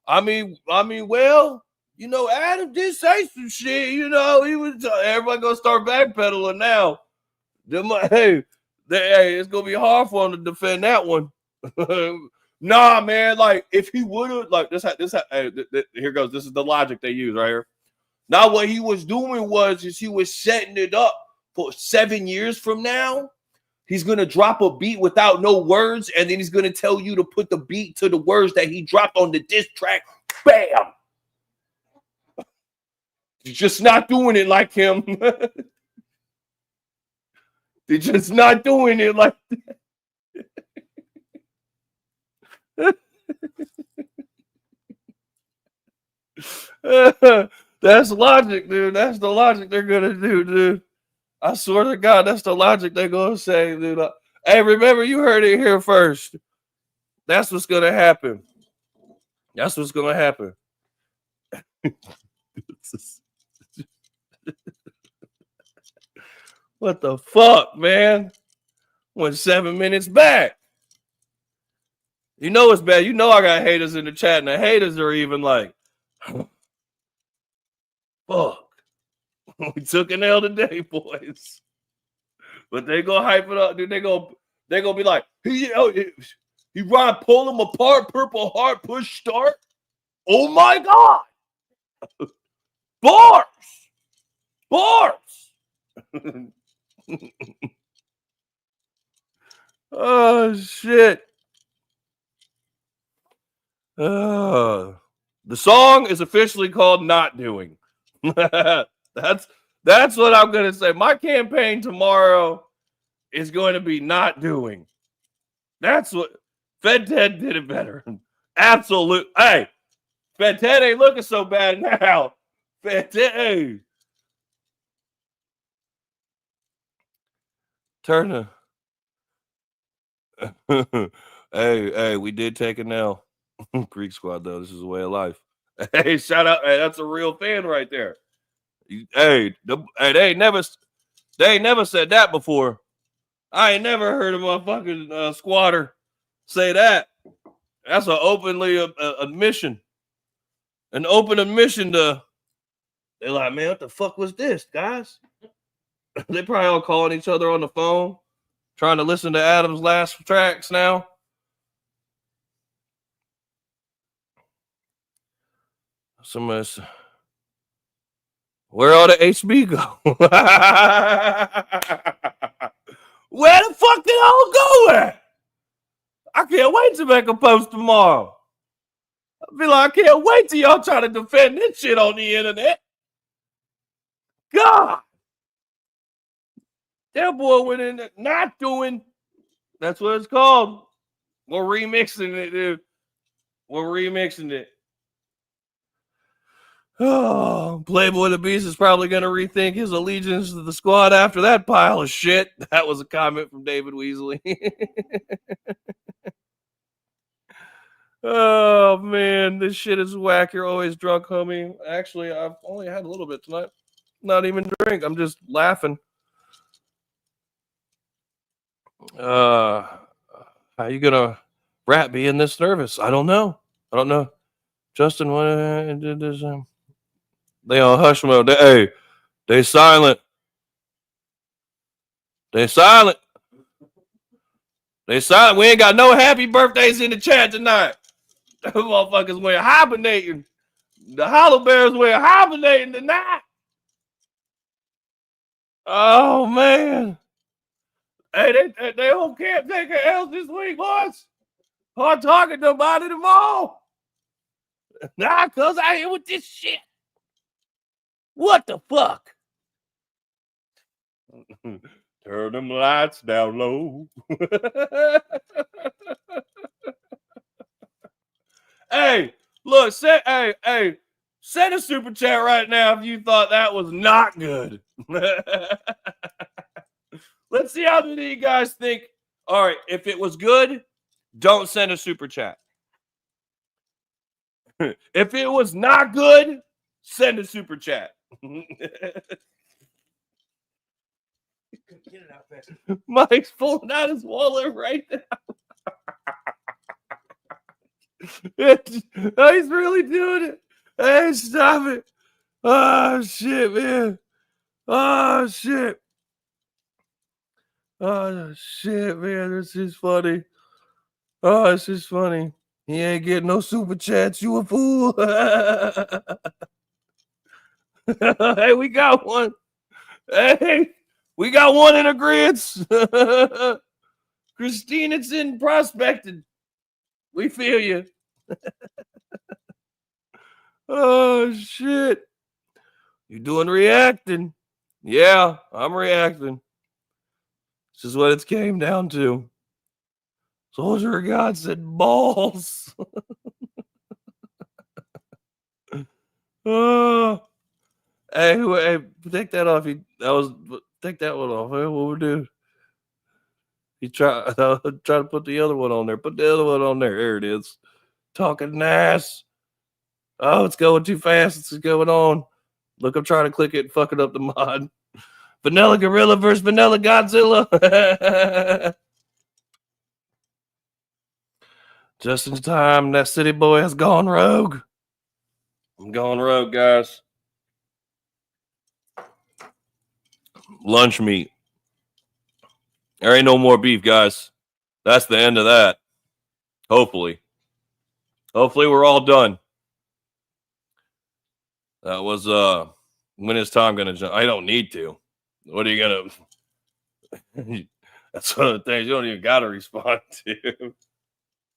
I mean, well, you know, Adam did say some shit, you know, he was, everybody gonna start backpedaling now. Hey, it's gonna be hard for him to defend that one. Nah, man, like if he would have, like here goes. This is the logic they use right here. Now, what he was doing is he was setting it up for 7 years from now. He's gonna drop a beat without no words, and then he's gonna tell you to put the beat to the words that he dropped on the diss track. Bam! You're just not doing it like him. They're just not doing it like that. That's logic, dude. That's the logic they're gonna do, dude. I swear to God, that's the logic they're gonna say, dude. Hey, remember, you heard it here first. That's what's gonna happen. That's what's gonna happen. What the fuck, man? Went 7 minutes back. You know it's bad. You know I got haters in the chat, and the haters are even like, fuck. We took an L today, boys. But they gonna hype it up, dude. They gonna be like, he run, pull them apart, Purple Heart, push start. Oh my god. Bars. Oh shit. The song is officially called Not Doing. That's what I'm gonna say. My campaign tomorrow is going to be Not Doing. That's what Fed Ted did it better. Absolute. Hey, Fed Ted ain't looking so bad now. Fed Ted, hey. Turner. Hey, we did take an L. Greek Squad, though. This is a way of life. Hey, shout out. Hey, that's a real fan right there. Hey, they ain't never said that before. I ain't never heard a motherfucking squatter say that. That's an openly admission. An open admission to, they're like, man, what the fuck was this, guys? They probably all calling each other on the phone, trying to listen to Adam's last tracks now. Somebody's, where all the HB go? Where the fuck did all go at? I can't wait to make a post tomorrow. I feel like I can't wait till y'all try to defend this shit on the internet. God. That boy went in there not doing, that's what it's called. We're remixing it, dude. We're remixing it. Oh, Playboy the Beast is probably going to rethink his allegiance to the squad after that pile of shit. That was a comment from David Weasley. Oh, man, this shit is whack. You're always drunk, homie. Actually, I've only had a little bit tonight. Not even drink. I'm just laughing. How you going to rap being this nervous? I don't know. Justin, what did this? They on hush mode. They silent. They silent. They silent. We ain't got no happy birthdays in the chat tonight. The motherfuckers went hibernating. The hollow bears went hibernating tonight. Oh, man. Hey, they all can't take an L this week, boys. Hard talking nobody tomorrow. Nah, cuz I here with this shit. What the fuck? Turn them lights down low. Hey, look, send a super chat right now if you thought that was not good. Let's see how many of you guys think. All right, if it was good, don't send a super chat. If it was not good, send a super chat. Mike's pulling out his wallet right now. Oh, he's really doing it. Hey, stop it. Oh, shit, man. Oh, shit. Oh, shit, man. This is funny. Oh, this is funny. He ain't getting no super chats. You a fool. Hey, we got one. Hey, we got one in agreement. Christine, it's in prospecting. We feel you. Oh, shit. You doing reacting? Yeah, I'm reacting. This is what it came down to. Soldier of God said balls. Oh. Hey, take that off. Take that one off. Hey, what we do? You try to put the other one on there. Put the other one on there. There it is. Talking ass. Oh, it's going too fast. It's going on. Look, I'm trying to click it and fucking up the mod. Vanilla Gorilla versus Vanilla Godzilla. Just in time, that city boy has gone rogue. I'm going rogue, guys. Lunch meat. There ain't no more beef, guys. That's the end of that. Hopefully we're all done. That was when is Tom gonna jump? I don't need to. What are you gonna That's one of the things you don't even gotta respond to.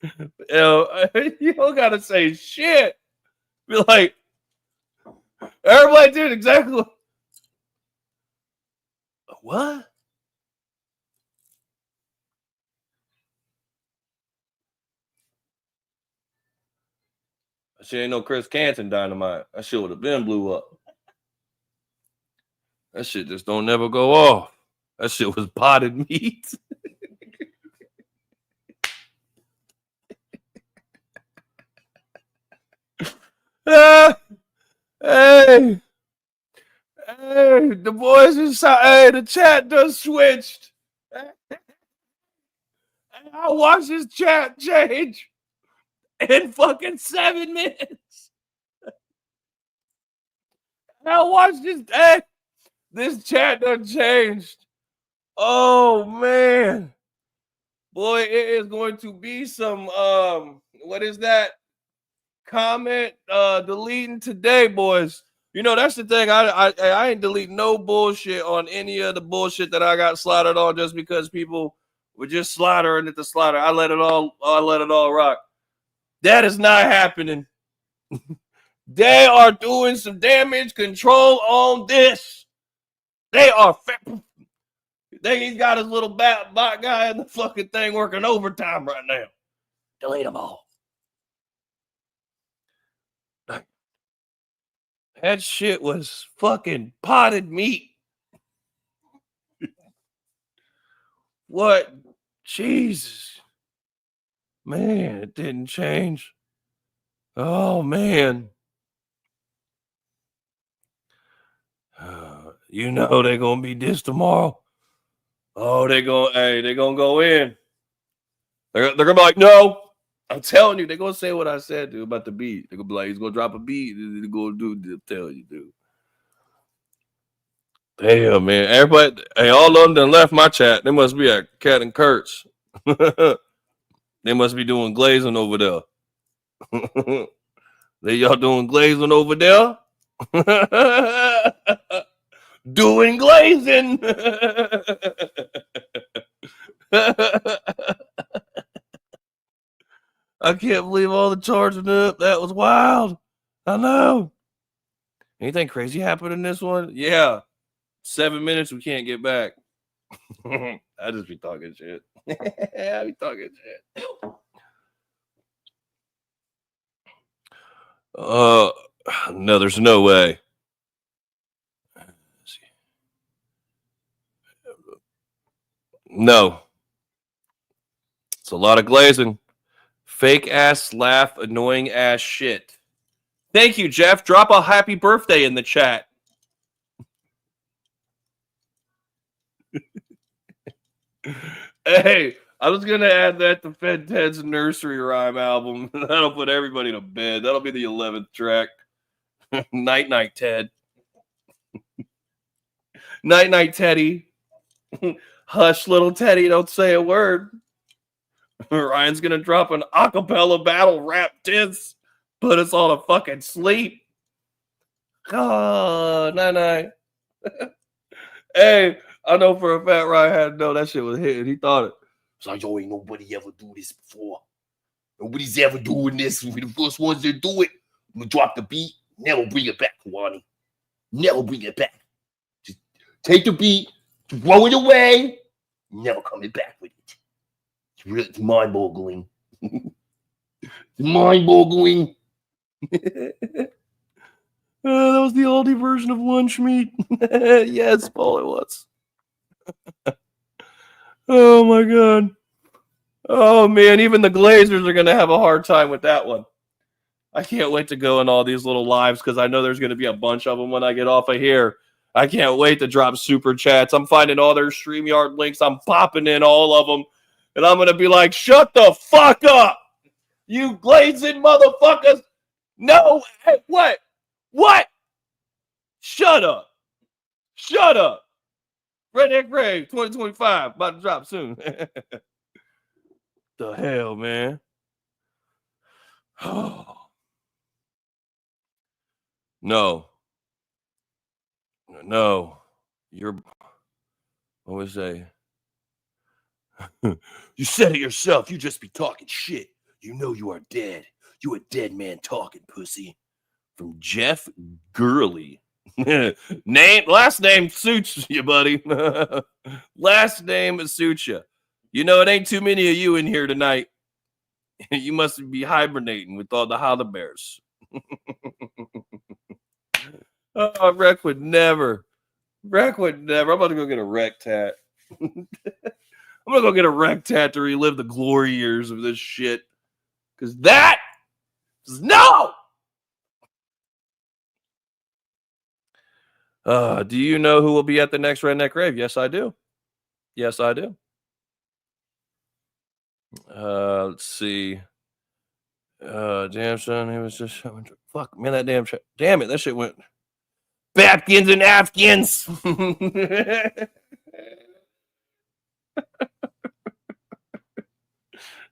You don't gotta say shit. Be like, everybody did exactly what? That shit ain't no Chris Canton dynamite. That shit would have been blew up. That shit just don't never go off. That shit was potted meat. Hey, Hey, the boys inside. Hey, the chat done switched. I watched this chat change in fucking 7 minutes. I watched this. Hey, this chat done changed. Oh man, boy, it is going to be some. What is that? Comment deleting today, boys. You know, that's the thing. I ain't deleting no bullshit on any of the bullshit that I got slaughtered on just because people were just slaughtering at the slaughter. I let it all rock. That is not happening. They are doing some damage control on this. They are he's got his little bot guy in the fucking thing working overtime right now. Delete them all. That shit was fucking potted meat. What? Jesus. Man, it didn't change. Oh, man. You know they're going to be dissed tomorrow. Oh, they're going to go in. They're going to be like, no. I'm telling you, they're going to say what I said, dude, about the beat. They're going to be like, he's going to drop a beat. They're going to do, tell you, dude. Damn, man. Everybody, hey, all of them done left my chat. They must be at Cat and Kurt's. They must be doing glazing over there. Y'all doing glazing over there? Doing glazing. I can't believe all the charging up. That was wild. I know. Anything crazy happened in this one? Yeah. 7 minutes we can't get back. I just be talking shit. I be talking shit. No, there's no way. No. It's a lot of glazing. Fake ass laugh, annoying ass shit. Thank you, Jeff. Drop a happy birthday in the chat. Hey, I was gonna add that to Fed Ted's nursery rhyme album. That'll put everybody to bed. That'll be the 11th track. Night night, Ted. Night night, Teddy. Hush, little Teddy, don't say a word. Ryan's gonna drop an acapella battle rap diss, put us all to fucking sleep. Oh, night night. Hey, I know for a fact Ryan had to know that shit was hitting. He thought it. So yo, ain't nobody ever do this before. Nobody's ever doing this. We're the first ones to do it. I'm gonna drop the beat, never bring it back, Wani. Never bring it back. Just take the beat, throw it away, never coming back with it. It's mind-boggling. It's mind-boggling. That was the oldie version of lunch meat. Yes, Paul, it was. Oh my god. Oh man, even the Glazers are gonna have a hard time with that one. I can't wait to go in all these little lives because I know there's gonna be a bunch of them when I get off of here. I can't wait to drop super chats. I'm finding all their StreamYard links. I'm popping in all of them. And I'm gonna be like, shut the fuck up, you glazing motherfuckers. No, hey, what? What? Shut up. Shut up. Redneck Rave 2025 about to drop soon. The hell, man. No. You're, what was I? You said it yourself. You just be talking shit. You know you are dead. You a dead man talking, pussy. From Jeff Gurley. Last name suits you, buddy. Last name suits you. You know, it ain't too many of you in here tonight. You must be hibernating with all the holla bears. Oh, Rec would never. I'm about to go get a Rec tat. I'm gonna go get a Rec tat to relive the glory years of this shit. Because that is no. Do you know who will be at the next Redneck Rave? Yes, I do. Yes, I do. Let's see. Damn son, he was just showing. Fuck, man, that damn shit. Damn it, that shit went. Bapkins and Afghans.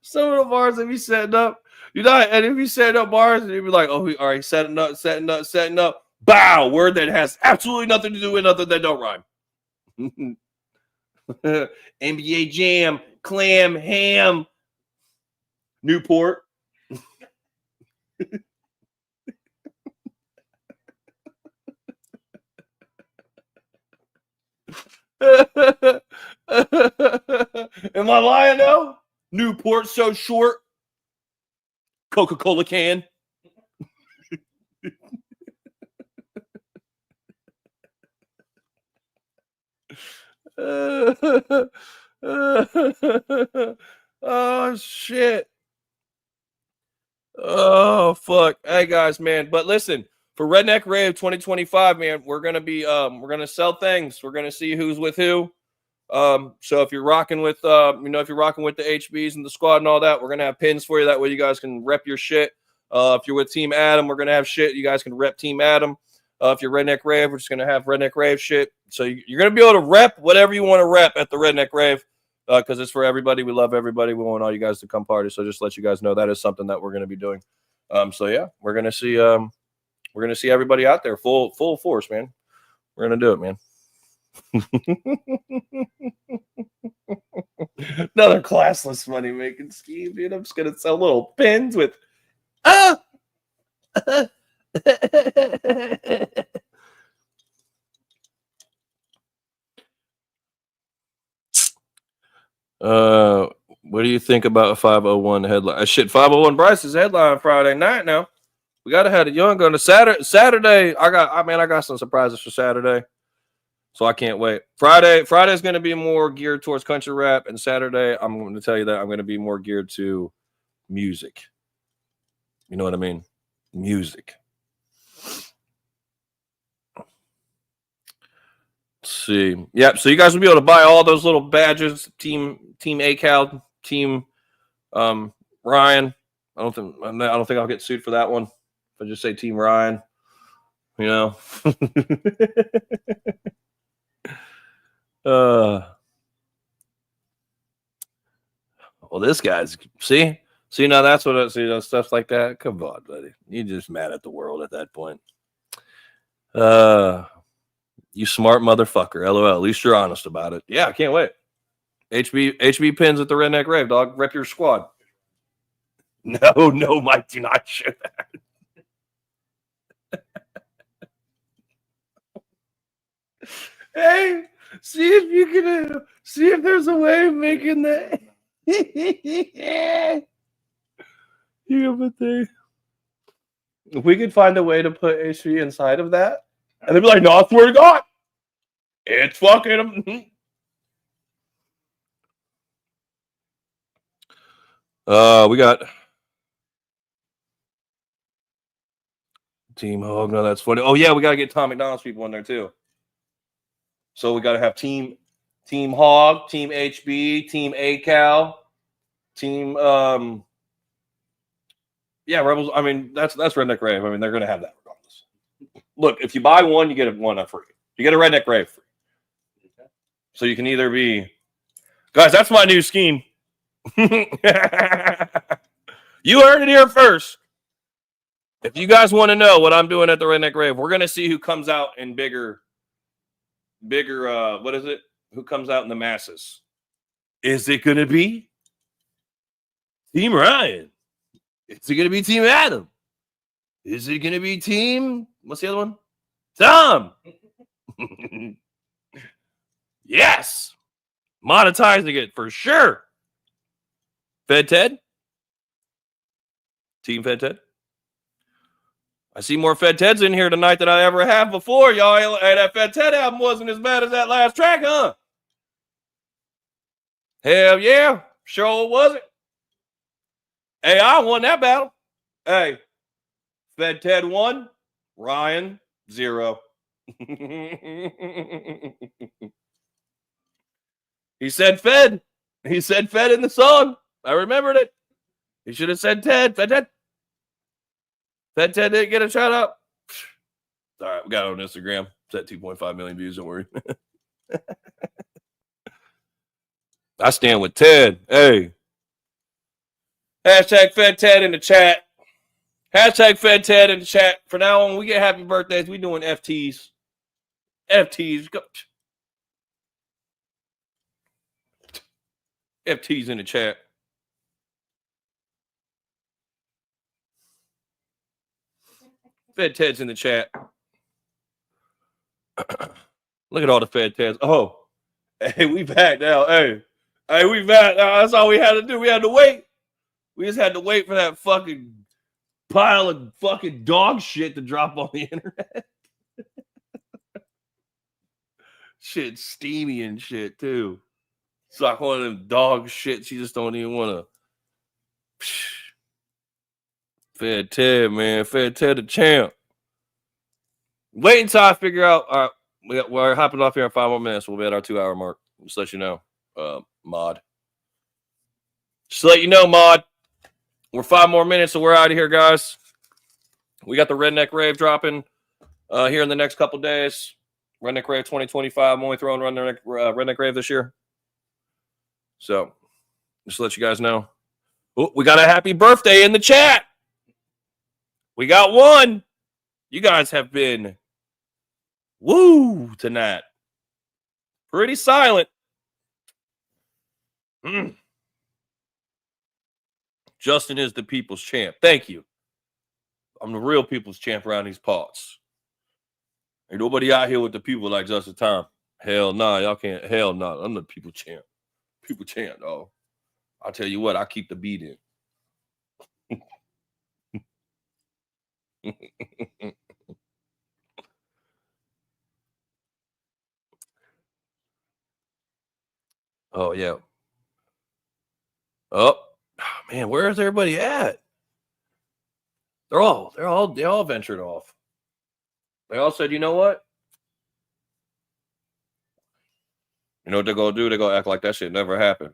Some of the bars that be setting up, and if you setting up bars, and you'd be like, oh, all right, setting up. Bow, word that has absolutely nothing to do with nothing that don't rhyme. NBA Jam, Clam, Ham, Newport. Am I lying though? Newport so short. Coca-Cola can. Oh shit. Oh fuck. Hey guys, man. But listen, for Redneck Rave 2025, man, we're gonna sell things. We're gonna see who's with who. So if you're rocking with if you're rocking with the HBs and the squad and all that, we're gonna have pins for you. That way you guys can rep your shit. If you're with Team Adam, we're gonna have shit. You guys can rep Team Adam. If you're Redneck Rave, we're just gonna have Redneck Rave shit. So you're gonna be able to rep whatever you want to rep at the Redneck Rave. Because it's for everybody. We love everybody. We want all you guys to come party. So just let you guys know that is something that we're gonna be doing. So yeah, we're gonna see everybody out there full force, man. We're gonna do it, man. Another classless money making scheme, dude. I'm just gonna sell little pins with what do you think about 501 headline? Shit, 501 Bryce is headline Friday night now. We gotta have it young on the Saturday. I got some surprises for Saturday. So I can't wait. Friday's going to be more geared towards country rap, and Saturday I'm going to tell you that I'm going to be more geared to music. You know what I mean? Music. Let's see. Yep. So you guys will be able to buy all those little badges. Team ACAL, Team Ryan. I don't think I'll get sued for that one. If I just say Team Ryan, you know. Well, this guy's see now that's what I see, stuff like that. Come on, buddy. You're just mad at the world at that point. You smart motherfucker. LOL. At least you're honest about it. Yeah, I can't wait. HB pins at the Redneck Rave, dog. Rep your squad. No, Mike, do not share that. Hey, see if there's a way of making that. You have a thing. If we could find a way to put HB inside of that, and they'd be like, "No, I swear to God, it's fucking." We got Team Hog. No, that's funny. Oh yeah, we gotta get Tom McDonald's people in there too. So we gotta have Team Hog, Team HB, Team ACAL, Team yeah, Rebels. I mean, that's Redneck Rave. I mean, they're gonna have that regardless. Look, if you buy one, you get one free. You get a Redneck Rave free. So you can either be, guys. That's my new scheme. You heard it here first. If you guys want to know what I'm doing at the Redneck Rave, we're gonna see who comes out in bigger. What is it? Who comes out in the masses? Is it gonna be Team Ryan? Is it gonna be Team Adam? Is it gonna be Team? What's the other one? Tom. Yes, monetizing it for sure. Fed Ted. Team Fed Ted. I see more Fed Teds in here tonight than I ever have before, y'all. Hey, that Fed Ted album wasn't as bad as that last track, huh? Hell yeah, sure wasn't. Hey, I won that battle. Hey, Fed Ted 1, Ryan 0. He said Fed. He said Fed in the song. I remembered it. He should have said Ted. Fed Ted. Fed Ted didn't get a shout out. All right, we got it on Instagram. It's at 2.5 million views. Don't worry. I stand with Ted. Hey. Hashtag Fed Ted in the chat. Hashtag Fed Ted in the chat. For now on, we get happy birthdays. We doing FTs. FTs. Go. FTs in the chat. Fed Ted's in the chat. Look at all the Fed Teds. Oh, hey, we back now. Hey, we back now. That's all we had to do. We had to wait. We just had to wait for that fucking pile of fucking dog shit to drop on the internet. Shit, steamy and shit too. It's like one of them dog shits you just don't even want to. Fed Ted, man. Fed Ted the champ. Wait until I figure out. All right, we're hopping off here in 5 more minutes. We'll be at our 2-hour mark. Just let you know, Mod. Just let you know, Mod. We're 5 more minutes, so we're out of here, guys. We got the Redneck Rave dropping here in the next couple days. Redneck Rave 2025. I'm only throwing Redneck Rave this year. So, just to let you guys know. Oh, we got a happy birthday in the chat. We got one. You guys have been woo tonight. Pretty silent. Justin is the people's champ. Thank you. I'm the real people's champ around these parts. Ain't nobody out here with the people like Justin Time. Hell nah, y'all can't. Hell nah, I'm the people champ. People champ, dog. I'll tell you what, I keep the beat in. Oh yeah. Oh man, where is everybody at? They all ventured off. They all said, you know what? You know what they're gonna do? They're gonna act like that shit never happened.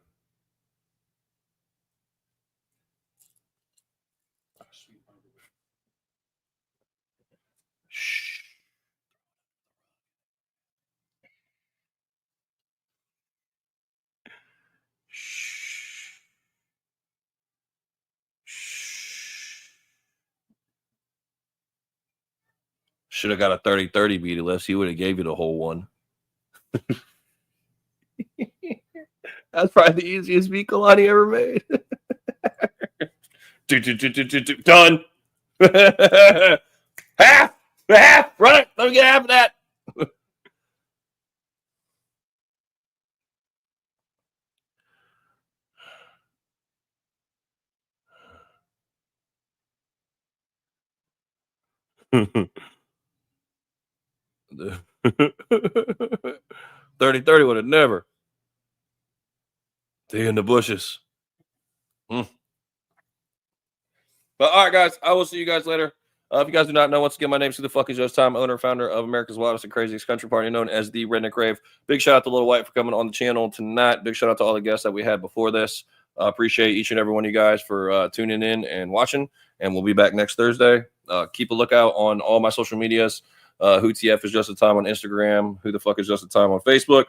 Shh. Should have got a 30-30 beat unless he would have gave you the whole one. That's probably the easiest beat Kalani ever made. Done. half. Run it. Let me get half of that. The 30-30 would have never. They in the bushes. But all right, guys, I will see you guys later. If you guys do not know, once again, my name is Who the Fuck is Just Time, owner and founder of America's Wildest and Craziest Country Party, known as the Redneck Rave. Big shout out to Lil Wyte for coming on the channel tonight. Big shout out to all the guests that we had before this. Appreciate each and every one of you guys for tuning in and watching. And we'll be back next Thursday. Keep a lookout on all my social medias. Who TF is Just a Time on Instagram. Who the Fuck is Just a Time on Facebook.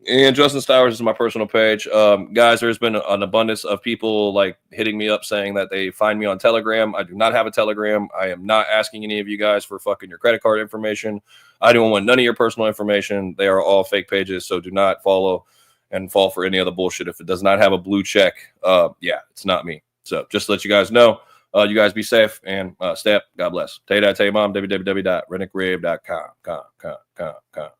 And Justin Stowers is my personal page. Guys, there's been an abundance of people like hitting me up saying that they find me on Telegram. I do not have a Telegram. I am not asking any of you guys for fucking your credit card information. I don't want none of your personal information. They are all fake pages, so do not follow and fall for any other bullshit. If it does not have a blue check, yeah, it's not me. So just to let you guys know, you guys be safe and stay up. God bless. Tell you that, tell your mom, www.redneckrave.com.